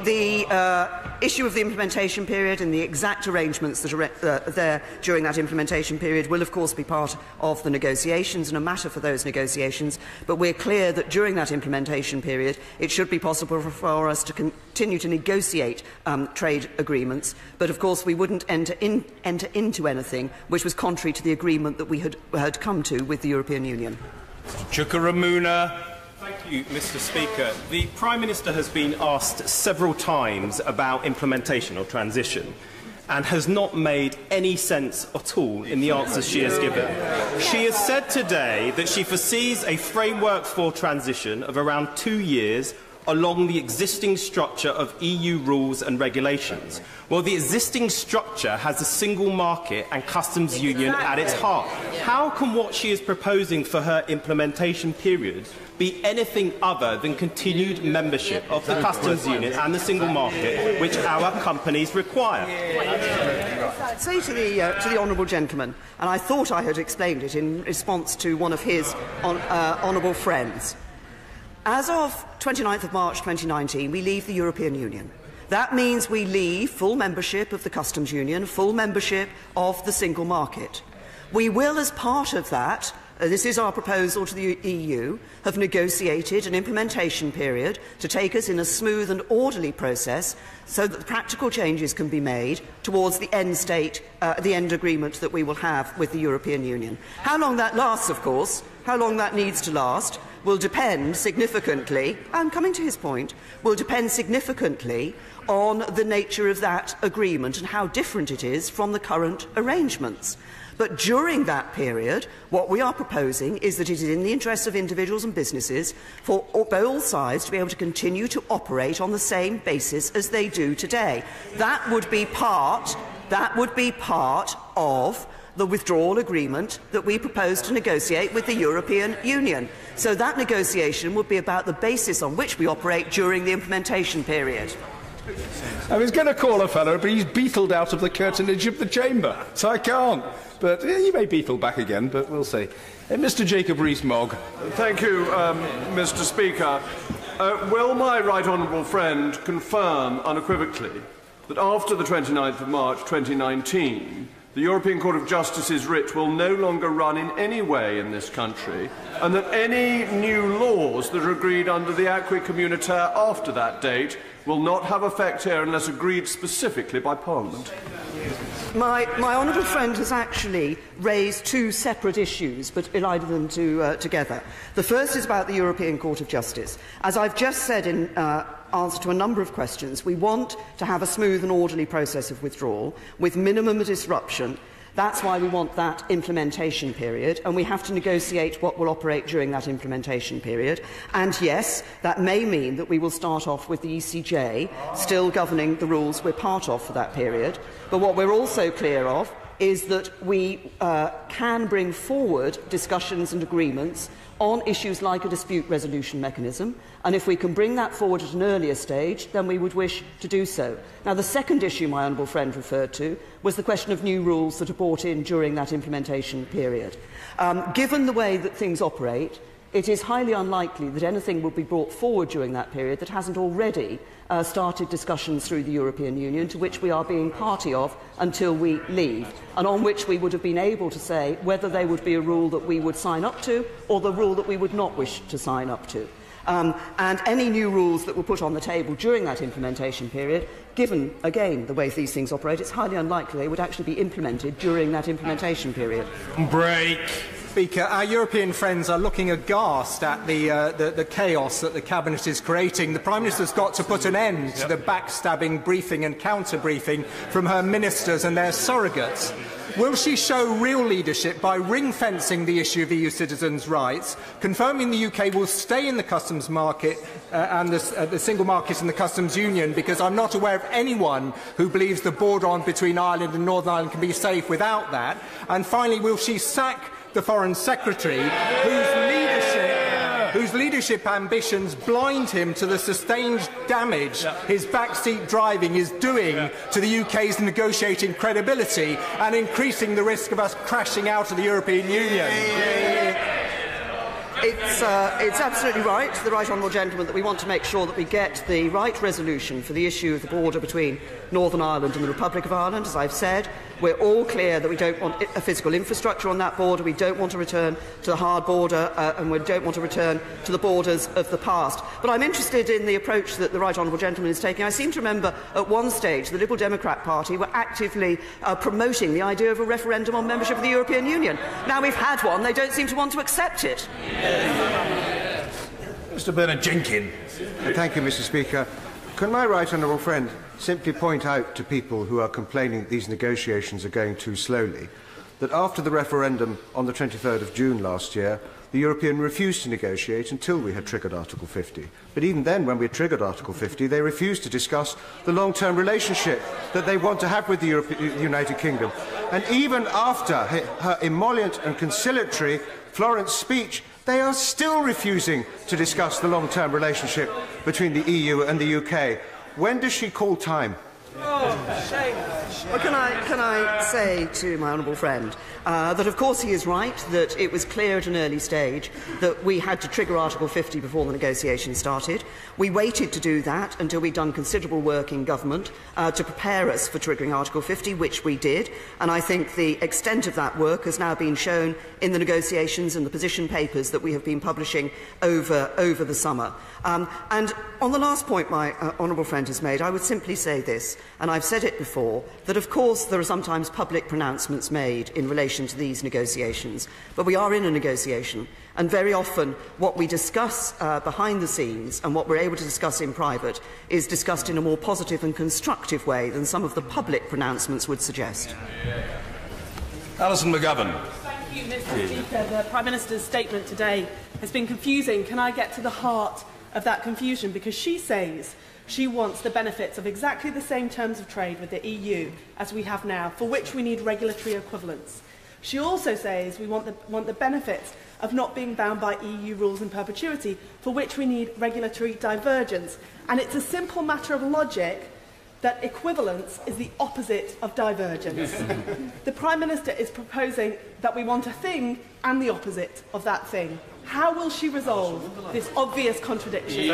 issue of the implementation period and the exact arrangements that are there during that implementation period will, of course, be part of the negotiations and a matter for those negotiations. But we're clear that during that implementation period, it should be possible for us to continue to negotiate trade agreements, but of course we wouldn't enter into anything which was contrary to the agreement that we had come to with the European Union. Chukaramuna. Thank you, Mr. Speaker. The Prime Minister has been asked several times about implementation or transition and has not made any sense at all in the answers she has given. She has said today that she foresees a framework for transition of around 2 years along the existing structure of EU rules and regulations. Well, the existing structure has a single market and customs union at its heart. How can what she is proposing for her implementation period be anything other than continued membership of the customs union and the single market, which our companies require? I'd say to the honourable gentleman, and I thought I had explained it in response to one of his honourable friends, as of 29th of March 2019, we leave the European Union. That means we leave full membership of the customs union, full membership of the single market. We will, as part of that, this is our proposal to the EU, have negotiated an implementation period to take us in a smooth and orderly process so that the practical changes can be made towards the end state, the end agreement that we will have with the European Union. How long that lasts, of course, how long that needs to last, will depend significantly, I'm coming to his point, will depend significantly on the nature of that agreement and how different it is from the current arrangements. But during that period, what we are proposing is that it is in the interests of individuals and businesses for both sides to be able to continue to operate on the same basis as they do today. That would be part of the withdrawal agreement that we propose to negotiate with the European Union. So that negotiation would be about the basis on which we operate during the implementation period. I was going to call a fellow, but he's beetled out of the curtainage of the chamber, so I can't. But he may beetle back again, but we'll see. Mr. Jacob Rees-Mogg. Thank you, Mr. Speaker. Will my right honourable friend confirm unequivocally that after the 29th of March 2019, the European Court of Justice's writ will no longer run in any way in this country, and that any new laws that are agreed under the acquis communautaire after that date will not have effect here unless agreed specifically by Parliament? My honourable friend has actually raised two separate issues, but elided them together. The first is about the European Court of Justice. As I've just said in answer to a number of questions, we want to have a smooth and orderly process of withdrawal with minimum disruption. That's why we want that implementation period, and we have to negotiate what will operate during that implementation period. And yes, that may mean that we will start off with the ECJ still governing the rules we're part of for that period. But what we're also clear of is that we can bring forward discussions and agreements on issues like a dispute resolution mechanism, and if we can bring that forward at an earlier stage, then we would wish to do so. Now, the second issue my honourable friend referred to was the question of new rules that are brought in during that implementation period. Given the way that things operate, it is highly unlikely that anything will be brought forward during that period that hasn't already started discussions through the European Union, to which we are being party of until we leave, and on which we would have been able to say whether they would be a rule that we would sign up to or the rule that we would not wish to sign up to. And any new rules that were put on the table during that implementation period, given, again, the way these things operate, it's highly unlikely they would actually be implemented during that implementation period. Break. Speaker, our European friends are looking aghast at the chaos that the Cabinet is creating. The Prime Minister's got to put an end to the backstabbing briefing and counter-briefing from her ministers and their surrogates. Will she show real leadership by ring-fencing the issue of EU citizens' rights, confirming the UK will stay in the customs market and the single market and the customs union, because I'm not aware of anyone who believes the border between Ireland and Northern Ireland can be safe without that? And finally, will she sack the Foreign Secretary, whose leadership whose leadership ambitions blind him to the sustained damage his backseat driving is doing to the UK's negotiating credibility and increasing the risk of us crashing out of the European Union. It's absolutely right, the right honourable gentleman, that we want to make sure that we get the right resolution for the issue of the border between Northern Ireland and the Republic of Ireland. As I've said, we're all clear that we don't want a physical infrastructure on that border, we don't want to return to the hard border, and we don't want to return to the borders of the past. But I'm interested in the approach that the right honourable gentleman is taking. I seem to remember at one stage the Liberal Democrat Party were actively promoting the idea of a referendum on membership of the European Union. Now we've had one, they don't seem to want to accept it. Mr. Bernard Jenkins. Thank you, Mr. Speaker. Can my right honourable friend simply point out to people who are complaining that these negotiations are going too slowly that after the referendum on the 23rd of June last year, the European refused to negotiate until we had triggered Article 50. But even then, when we had triggered Article 50, they refused to discuss the long-term relationship that they want to have with the United Kingdom. And even after her emollient and conciliatory Florence speech, they are still refusing to discuss the long-term relationship between the EU and the UK. When does she call time? Well, can I say to my honourable friend that of course he is right, that it was clear at an early stage that we had to trigger Article 50 before the negotiations started. We waited to do that until we'd done considerable work in government to prepare us for triggering Article 50, which we did, and I think the extent of that work has now been shown in the negotiations and the position papers that we have been publishing over the summer. And on the last point my honourable friend has made, I would simply say this, and I've said it before, that of course there are sometimes public pronouncements made in relation to these negotiations, but we are in a negotiation, and very often what we discuss behind the scenes and what we're able to discuss in private is discussed in a more positive and constructive way than some of the public pronouncements would suggest. Alison McGovern. Thank you, Mr. Speaker. The Prime Minister's statement today has been confusing. Can I get to the heart of that confusion? Because she says she wants the benefits of exactly the same terms of trade with the EU as we have now, for which we need regulatory equivalence. She also says we want the benefits of not being bound by EU rules in perpetuity, for which we need regulatory divergence. And it's a simple matter of logic that equivalence is the opposite of divergence. The Prime Minister is proposing that we want a thing and the opposite of that thing. How will she resolve this obvious contradiction?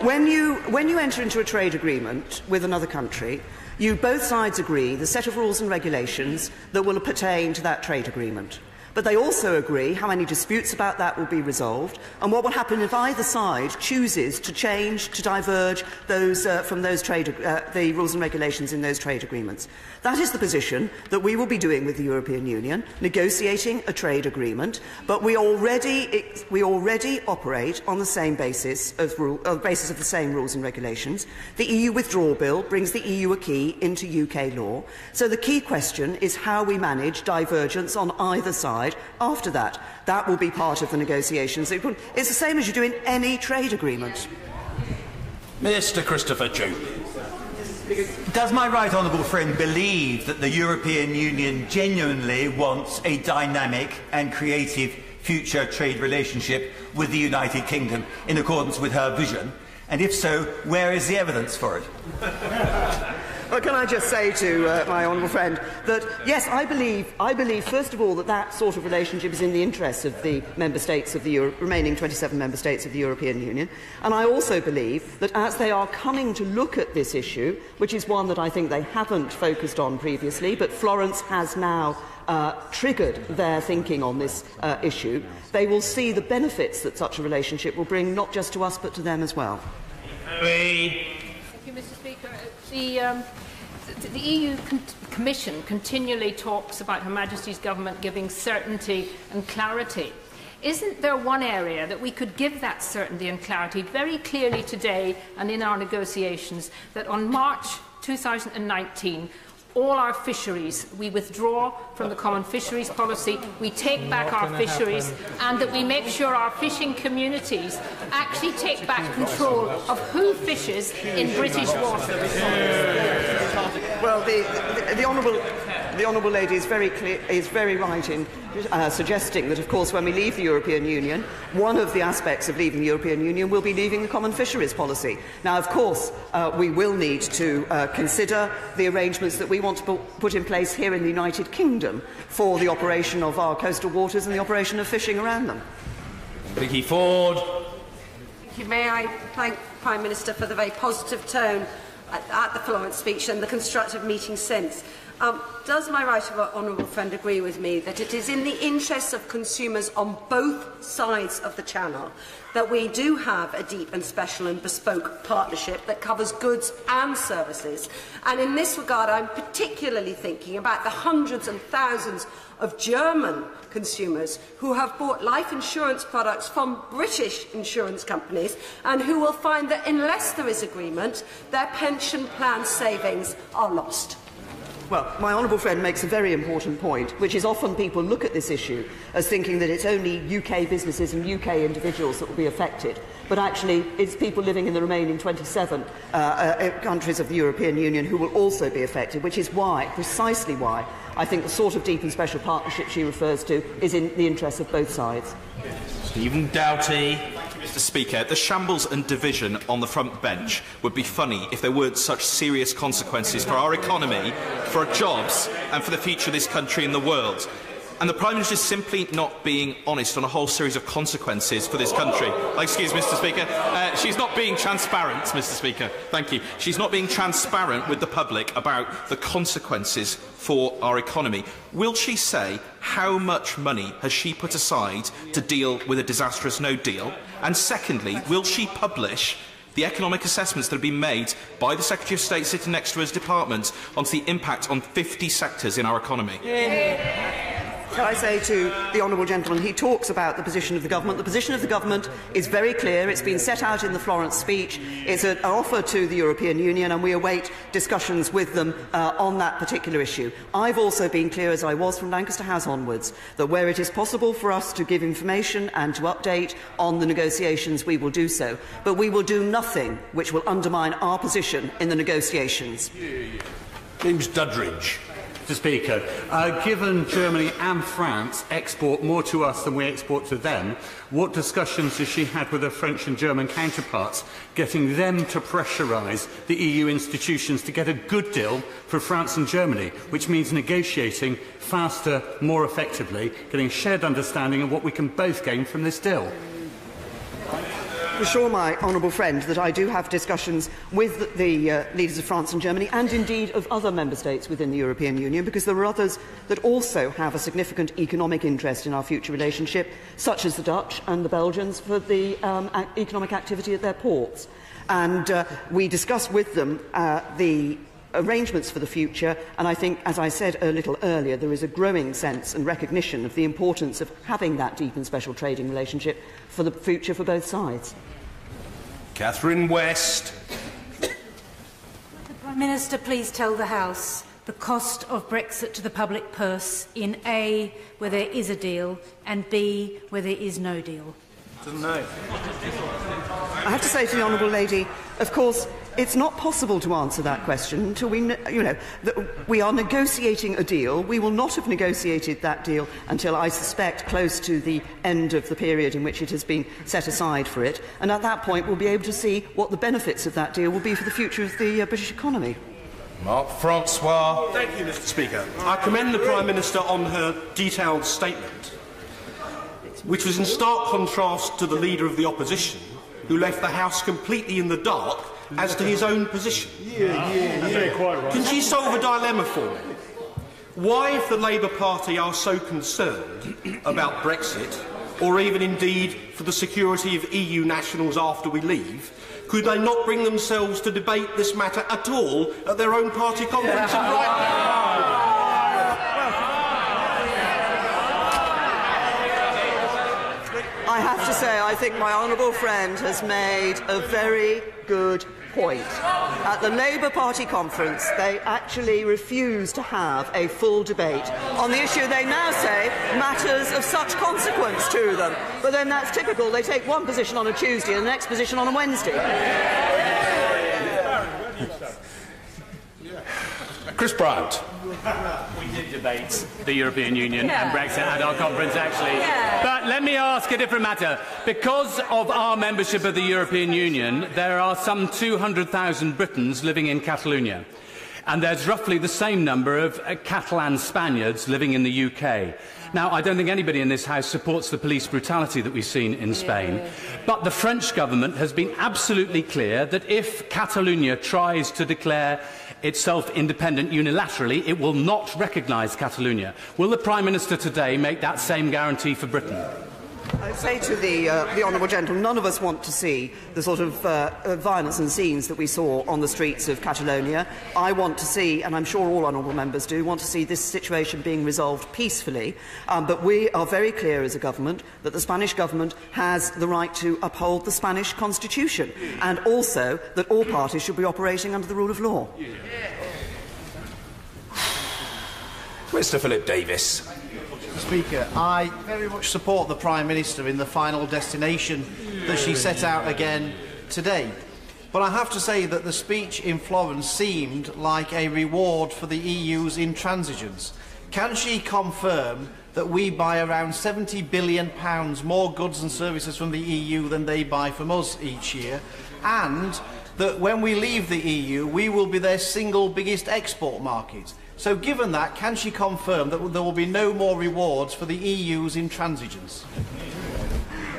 When you enter into a trade agreement with another country, both sides agree the set of rules and regulations that will pertain to that trade agreement. But they also agree how any disputes about that will be resolved and what will happen if either side chooses to change, to diverge from the rules and regulations in those trade agreements. That is the position that we will be doing with the European Union, negotiating a trade agreement, but we already operate on the same basis of the same rules and regulations. The EU Withdrawal Bill brings the EU acquis into UK law, so the key question is how we manage divergence on either side after that. That will be part of the negotiations. It's the same as you do in any trade agreement. Mr. Christopher Chu. Does my right honourable friend believe that the European Union genuinely wants a dynamic and creative future trade relationship with the United Kingdom in accordance with her vision? And if so, where is the evidence for it? Well, can I just say to my honourable friend that, yes, I believe, first of all, that sort of relationship is in the interests of the member states of the remaining 27 member states of the European Union. And I also believe that as they are coming to look at this issue, which is one that I think they haven't focused on previously, but Florence has now triggered their thinking on this issue, they will see the benefits that such a relationship will bring not just to us but to them as well. Thank you, Mr. Speaker. The EU Commission continually talks about Her Majesty's government giving certainty and clarity. Isn't there one area that we could give that certainty and clarity very clearly today and in our negotiations, that on March 2019 all our fisheries, we withdraw from the common fisheries policy, we take back our fisheries, and that we make sure our fishing communities actually take back control of who fishes in British waters? Well, the the Honourable Lady is very right in suggesting that, of course, when we leave the European Union, one of the aspects of leaving the European Union will be leaving the common fisheries policy. Now, of course, we will need to consider the arrangements that we want to put in place here in the United Kingdom for the operation of our coastal waters and the operation of fishing around them. Vicky Ford. Thank you. May I thank the Prime Minister for the very positive tone at the Florence speech and the constructive meeting since. Does my right honourable friend agree with me that it is in the interests of consumers on both sides of the Channel that we do have a deep and special and bespoke partnership that covers goods and services? And in this regard, I'm particularly thinking about the hundreds and thousands of German consumers who have bought life insurance products from British insurance companies and who will find that unless there is agreement, their pension plan savings are lost. Well, my honourable friend makes a very important point, which is often people look at this issue as thinking that it's only UK businesses and UK individuals that will be affected, but actually it's people living in the remaining 27 countries of the European Union who will also be affected, which is why, precisely why, I think the sort of deep and special partnership she refers to is in the interests of both sides. Stephen Doughty. Mr. Speaker, the shambles and division on the front bench would be funny if there weren't such serious consequences for our economy, for our jobs and for the future of this country and the world. And the Prime Minister is simply not being honest on a whole series of consequences for this country. Excuse me, Mr. Speaker. She's not being transparent, Mr. Speaker. Thank you. She's not being transparent with the public about the consequences for our economy. Will she say how much money has she put aside to deal with a disastrous no deal? And secondly, will she publish the economic assessments that have been made by the Secretary of State sitting next to his department onto the impact on 50 sectors in our economy? Shall I say to the honourable gentleman, he talks about the position of the government. The position of the government is very clear. It's been set out in the Florence speech. It's an offer to the European Union, and we await discussions with them on that particular issue. I've also been clear, as I was from Lancaster House onwards, that where it is possible for us to give information and to update on the negotiations, we will do so. But we will do nothing which will undermine our position in the negotiations. James Duddridge. Mr. Speaker, given Germany and France export more to us than we export to them, what discussions has she had with her French and German counterparts, getting them to pressurise the EU institutions to get a good deal for France and Germany, which means negotiating faster, more effectively, getting shared understanding of what we can both gain from this deal? I assure my honourable friend that I do have discussions with the leaders of France and Germany, and indeed of other member states within the European Union, because there are others that also have a significant economic interest in our future relationship, such as the Dutch and the Belgians for the economic activity at their ports. And we discuss with them the arrangements for the future, and I think, as I said a little earlier, there is a growing sense and recognition of the importance of having that deep and special trading relationship for the future for both sides. Catherine West. Would the Prime Minister please tell the House the cost of Brexit to the public purse in A, where there is a deal, and B, where there is no deal? Doesn't know. I have to say to the honourable lady, of course, it's not possible to answer that question until we know that we are negotiating a deal. We will not have negotiated that deal until, I suspect, close to the end of the period in which it has been set aside for it. And at that point, we'll be able to see what the benefits of that deal will be for the future of the British economy. Mark Francois. Thank you, Mr. Speaker. I commend the Prime Minister on her detailed statement, which was in stark contrast to the Leader of the Opposition, who left the House completely in the dark as to his own position. Quite right. Can she solve a dilemma for me? Why, if the Labour Party are so concerned about Brexit, or even indeed for the security of EU nationals after we leave, could they not bring themselves to debate this matter at all at their own party conference in Brighton? I have to say, I think my honourable friend has made a very good point. At the Labour Party conference, they actually refused to have a full debate on the issue they now say matters of such consequence to them. But then that's typical. They take one position on a Tuesday and the next position on a Wednesday. Chris Bryant. We did debate the European Union and Brexit at our conference, actually. But let me ask a different matter. Because of our membership of the European Union, there are some 200,000 Britons living in Catalonia. And there's roughly the same number of Catalan Spaniards living in the UK. Now, I don't think anybody in this House supports the police brutality that we've seen in Spain, but the French government has been absolutely clear that if Catalonia tries to declare itself independent unilaterally, it will not recognise Catalonia. Will the Prime Minister today make that same guarantee for Britain? I say to the honourable gentleman, none of us want to see the sort of violence and scenes that we saw on the streets of Catalonia. I want to see, and I'm sure all honourable members do, want to see this situation being resolved peacefully. But we are very clear as a government that the Spanish government has the right to uphold the Spanish constitution, and also that all parties should be operating under the rule of law. Mr. Philip Davis. Speaker, I very much support the Prime Minister in the final destination that she set out again today. But I have to say that the speech in Florence seemed like a reward for the EU's intransigence. Can she confirm that we buy around £70 billion more goods and services from the EU than they buy from us each year, and that when we leave the EU, we will be their single biggest export market? So given that, can she confirm that there will be no more rewards for the EU's intransigence?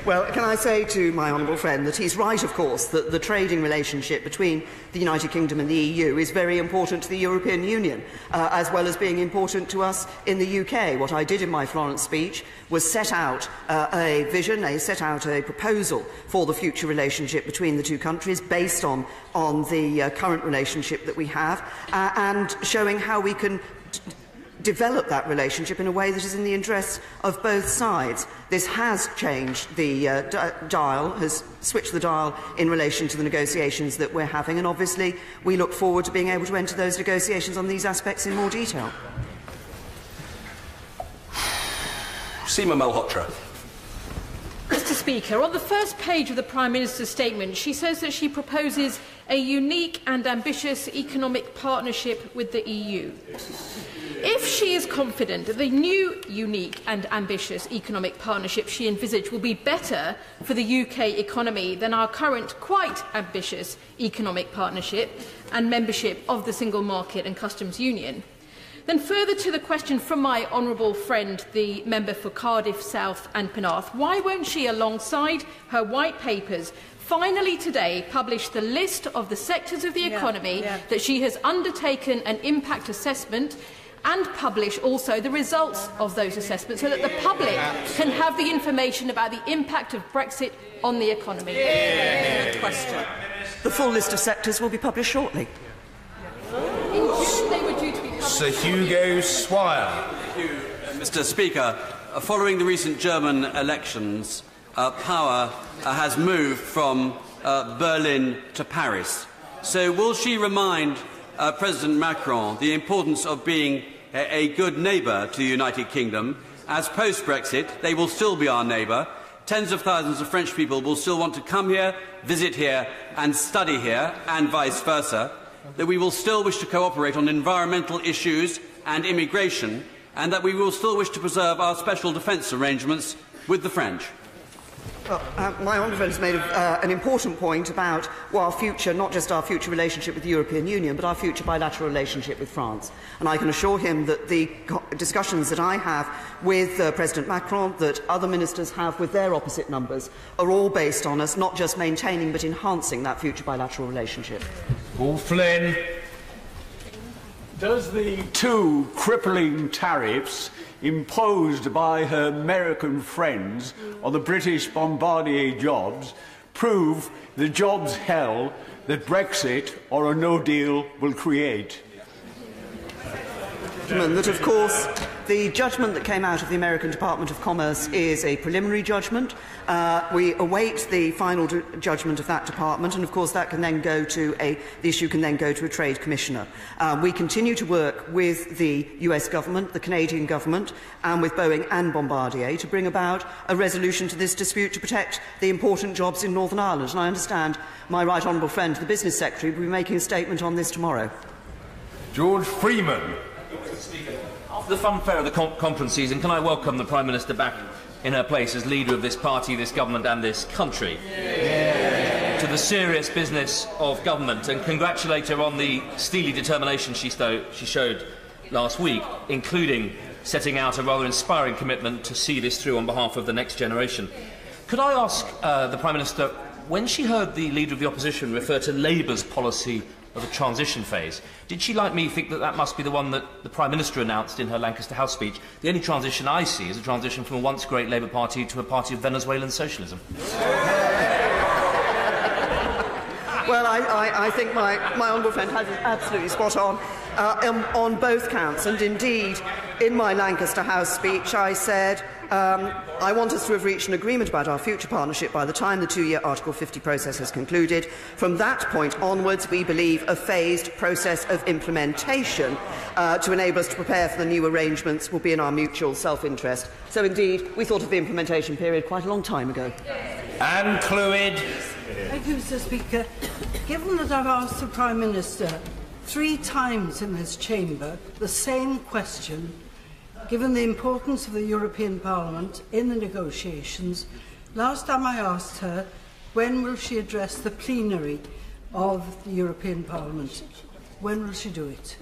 Well, can I say to my honourable friend that he's right, of course, that the trading relationship between the United Kingdom and the EU is very important to the European Union, as well as being important to us in the UK. What I did in my Florence speech was set out a vision, set out a proposal for the future relationship between the two countries based on the current relationship that we have, and showing how we can develop that relationship in a way that is in the interests of both sides. This has changed the dial, has switched the dial in relation to the negotiations that we're having, and obviously we look forward to being able to enter those negotiations on these aspects in more detail. Seema Malhotra. Mr. Speaker, on the first page of the Prime Minister's statement, she says that she proposes a unique and ambitious economic partnership with the EU. If she is confident that the new, unique and ambitious economic partnership she envisaged will be better for the UK economy than our current quite ambitious economic partnership and membership of the single market and customs union, then further to the question from my honourable friend, the member for Cardiff South and Penarth, why won't she, alongside her white papers, finally today publish the list of the sectors of the economy that she has undertaken an impact assessment, and publish also the results of those assessments so that the public can have the information about the impact of Brexit on the economy? Question. The full list of sectors will be published shortly. They were due to be published. Sir Hugo Swire. Thank you, Mr. Speaker. Following the recent German elections, power has moved from Berlin to Paris. So will she remind President Macron the importance of being a good neighbour to the United Kingdom, as post-Brexit they will still be our neighbour? Tens of thousands of French people will still want to come here, visit here and study here, and vice versa, that we will still wish to cooperate on environmental issues and immigration, and that we will still wish to preserve our special defence arrangements with the French. Well, my honourable friend has made an important point about our future, not just our future relationship with the European Union, but our future bilateral relationship with France. And I can assure him that the discussions that I have with President Macron, that other ministers have with their opposite numbers, are all based on us not just maintaining but enhancing that future bilateral relationship. Paul Flynn. Does the two crippling tariffs imposed by her American friends on the British Bombardier jobs prove the jobs hell that Brexit or a no deal will create? That, of course, the judgment that came out of the American Department of Commerce is a preliminary judgment. We await the final judgment of that department, and of course that can then go to the issue can then go to a trade commissioner. We continue to work with the US government, the Canadian government, and with Boeing and Bombardier to bring about a resolution to this dispute to protect the important jobs in Northern Ireland. And I understand my right honourable friend, the Business Secretary, will be making a statement on this tomorrow. George Freeman. after the funfair of the conference season, can I welcome the Prime Minister back in her place as leader of this party, this government and this country to the serious business of government, and congratulate her on the steely determination she showed last week, including setting out a rather inspiring commitment to see this through on behalf of the next generation. Could I ask the Prime Minister, when she heard the Leader of the Opposition refer to Labour's policy of a transition phase, did she, like me, think that that must be the one that the Prime Minister announced in her Lancaster House speech? The only transition I see is a transition from a once great Labour Party to a party of Venezuelan socialism. Well, I think my honourable friend has it absolutely spot on both counts. And indeed, in my Lancaster House speech, I said I want us to have reached an agreement about our future partnership by the time the two-year Article 50 process has concluded. From that point onwards, we believe a phased process of implementation to enable us to prepare for the new arrangements will be in our mutual self-interest. So, indeed, we thought of the implementation period quite a long time ago. Anne Clwyd. Thank you, Mr. Speaker. Given that I've asked the Prime Minister 3 times in this chamber the same question, given the importance of the European Parliament in the negotiations, last time I asked her, when will she address the plenary of the European Parliament? When will she do it?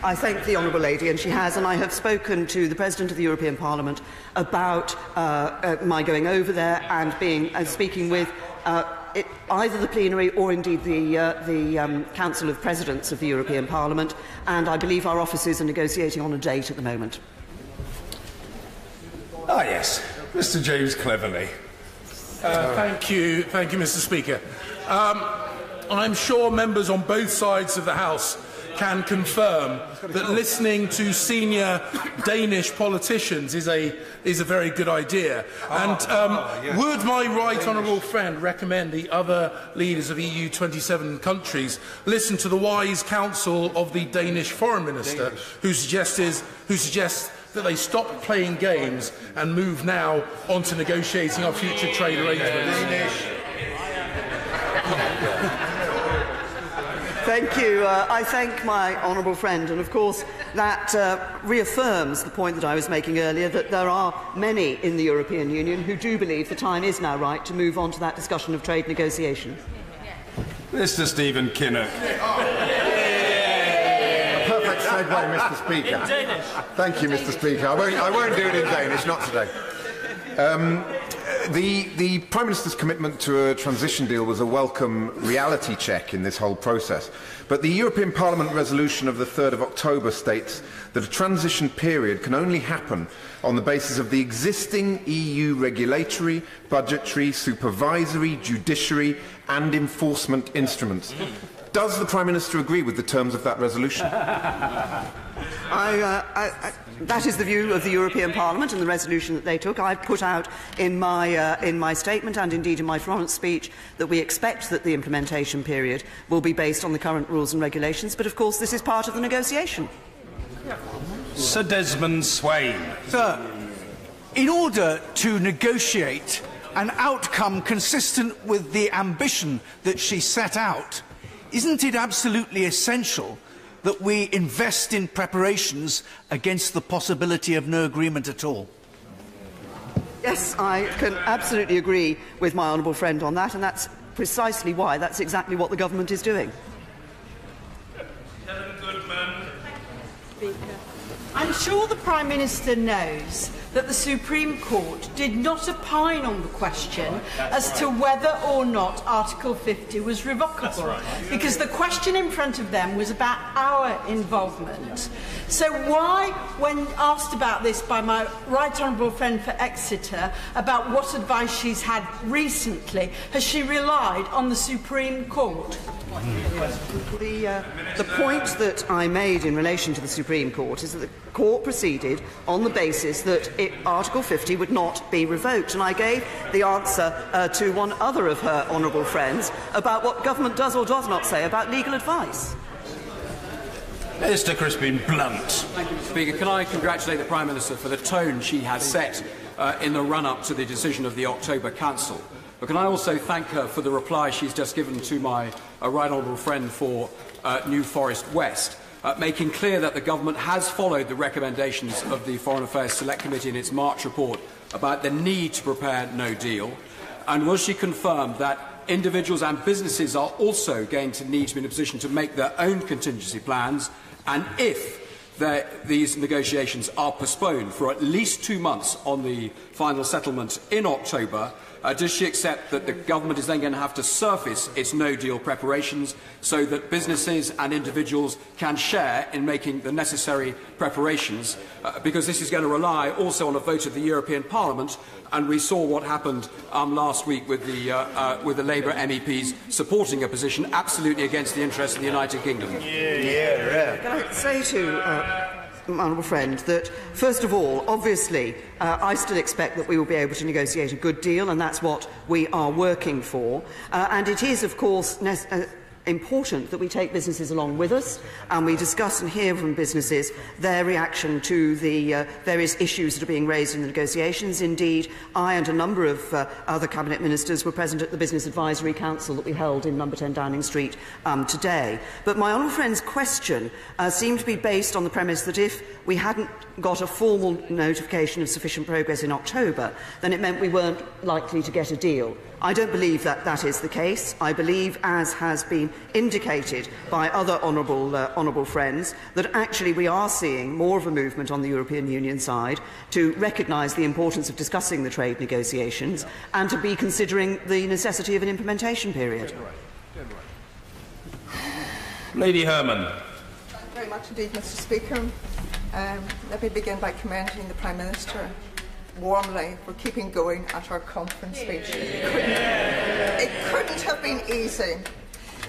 I thank the Honourable Lady, and she has, and I have spoken to the President of the European Parliament about my going over there and speaking with either the plenary or indeed the Council of Presidents of the European Parliament, and I believe our offices are negotiating on a date at the moment. Ah, yes, Mr. James Cleverly. Thank you, Mr. Speaker. I'm sure members on both sides of the House can confirm that listening to senior Danish politicians is a very good idea. Would my right honourable friend recommend the other leaders of EU 27 countries listen to the wise counsel of the Danish Foreign Minister, who suggests that they stop playing games and move now on to negotiating our future trade arrangements? Thank you. I thank my honourable friend, and of course that reaffirms the point that I was making earlier, that there are many in the European Union who do believe the time is now right to move on to that discussion of trade negotiation. Mr. Stephen Kinnock. A perfect segue, Mr. Speaker. In Danish. Thank you, Mr. Speaker. I won't do it in Danish, not today. The Prime Minister's commitment to a transition deal was a welcome reality check in this whole process. But the European Parliament resolution of the 3rd of October states that a transition period can only happen on the basis of the existing EU regulatory, budgetary, supervisory, judiciary and enforcement instruments. Does the Prime Minister agree with the terms of that resolution? That is the view of the European Parliament and the resolution that they took. I've put out in my statement and indeed in my Florence speech that we expect that the implementation period will be based on the current rules and regulations, but of course this is part of the negotiation. Sir Desmond Swain. Sir, in order to negotiate an outcome consistent with the ambition that she set out, isn't it absolutely essential that we invest in preparations against the possibility of no agreement at all? Yes, I can absolutely agree with my honourable friend on that, and that's precisely why that's exactly what the government is doing. I'm sure the Prime Minister knows that the Supreme Court did not opine on the question as to whether or not Article 50 was revocable, because the question in front of them was about our involvement. So why, when asked about this by my right honourable friend for Exeter, about what advice she's had recently, has she relied on the Supreme Court? The point that I made in relation to the Supreme Court is that the Court proceeded on the basis that Article 50 would not be revoked, and I gave the answer to one other of her honourable friends about what government does or does not say about legal advice. Mr. Crispin Blunt. Thank you, Mr. Speaker. Can I congratulate the Prime Minister for the tone she has set in the run-up to the decision of the October Council? But can I also thank her for the reply she's just given to my right honourable friend for New Forest West? making clear that the government has followed the recommendations of the Foreign Affairs Select Committee in its March report about the need to prepare no deal? And will she confirm that individuals and businesses are also going to need to be in a position to make their own contingency plans, and if these negotiations are postponed for at least 2 months on the final settlement in October, does she accept that the government is then going to have to surface its no-deal preparations so that businesses and individuals can share in making the necessary preparations? Because this is going to rely also on a vote of the European Parliament, and we saw what happened last week with the Labour MEPs supporting a position absolutely against the interests of the United Kingdom. Can I say to my honourable friend that, first of all, obviously, I still expect that we will be able to negotiate a good deal, and that's what we are working for. And it is, of course, important that we take businesses along with us, and we discuss and hear from businesses their reaction to the various issues that are being raised in the negotiations. Indeed, I and a number of other Cabinet Ministers were present at the Business Advisory Council that we held in number 10 Downing Street today. But my honourable friend's question seemed to be based on the premise that if we hadn't got a formal notification of sufficient progress in October, then it meant we weren't likely to get a deal. I don't believe that that is the case. I believe, as has been indicated by other honourable friends, that actually we are seeing more of a movement on the European Union side to recognise the importance of discussing the trade negotiations and to be considering the necessity of an implementation period. Lady Herman. Thank you very much indeed, Mr. Speaker. Let me begin by commending the Prime Minister warmly for keeping going at our conference speech. It couldn't have been easy.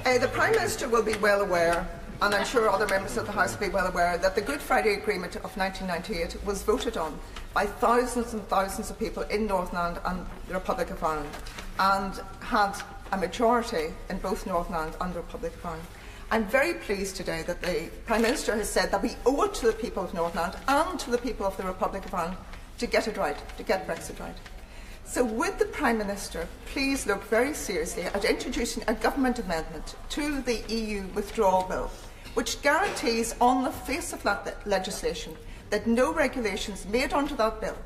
The Prime Minister will be well aware, and I'm sure other members of the House will be well aware, that the Good Friday Agreement of 1998 was voted on by thousands and thousands of people in Northern Ireland and the Republic of Ireland, and had a majority in both Northern Ireland and the Republic of Ireland. I'm very pleased today that the Prime Minister has said that we owe it to the people of Northern Ireland and to the people of the Republic of Ireland to get it right, to get Brexit right. So would the Prime Minister please look very seriously at introducing a government amendment to the EU withdrawal bill, which guarantees on the face of that legislation that no regulations made under that bill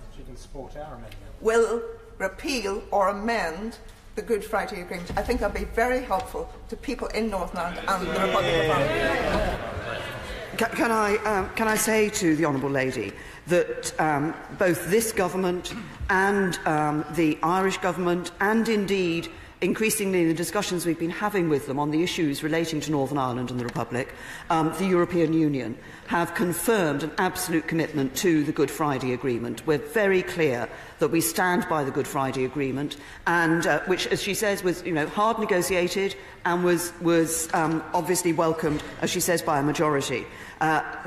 will repeal or amend the Good Friday Agreement. I think that would be very helpful to people in Northern Ireland and the Republic of Ireland. Can I say to the honourable lady that both this government and the Irish government, and indeed increasingly in the discussions we've been having with them on the issues relating to Northern Ireland and the Republic, the European Union have confirmed an absolute commitment to the Good Friday Agreement. We're very clear that we stand by the Good Friday Agreement, and which, as she says, was hard negotiated and was obviously welcomed, as she says, by a majority.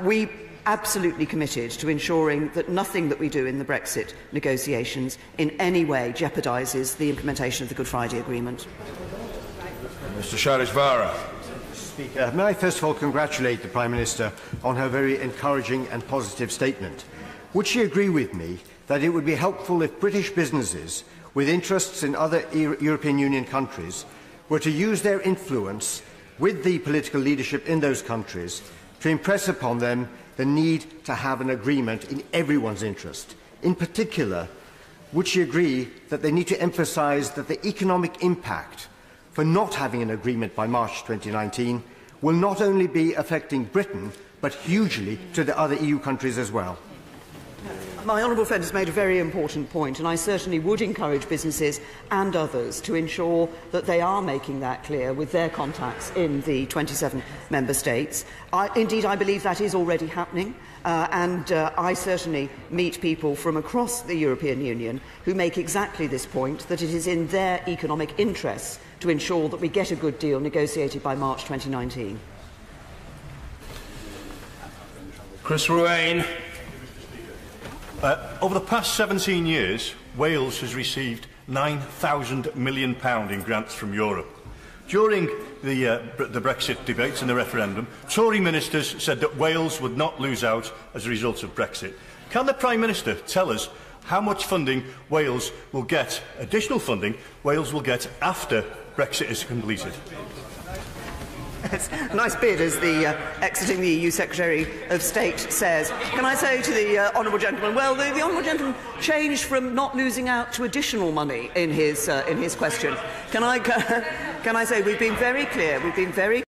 We absolutely committed to ensuring that nothing that we do in the Brexit negotiations in any way jeopardises the implementation of the Good Friday Agreement. Mr Sharishvara. Speaker, may I first of all congratulate the Prime Minister on her very encouraging and positive statement. Would she agree with me that it would be helpful if British businesses with interests in other European Union countries were to use their influence with the political leadership in those countries to impress upon them the need to have an agreement in everyone's interest? In particular, would she agree that they need to emphasise that the economic impact for not having an agreement by March 2019 will not only be affecting Britain, but hugely to the other EU countries as well? My honourable friend has made a very important point, and I certainly would encourage businesses and others to ensure that they are making that clear with their contacts in the 27 member states. Indeed, I believe that is already happening, and I certainly meet people from across the European Union who make exactly this point, that it is in their economic interests to ensure that we get a good deal negotiated by March 2019. Chris Ruane. Over the past 17 years, Wales has received £9,000 million in grants from Europe. During the Brexit debates and the referendum, Tory ministers said that Wales would not lose out as a result of Brexit. Can the Prime Minister tell us how much funding Wales will get, additional funding Wales will get after Brexit is completed? It's a nice bid, as the exiting the EU Secretary of State says. Can I say to the honourable gentleman, well, the honourable gentleman changed from not losing out to additional money in his question. Can I say we've been very clear, we've been very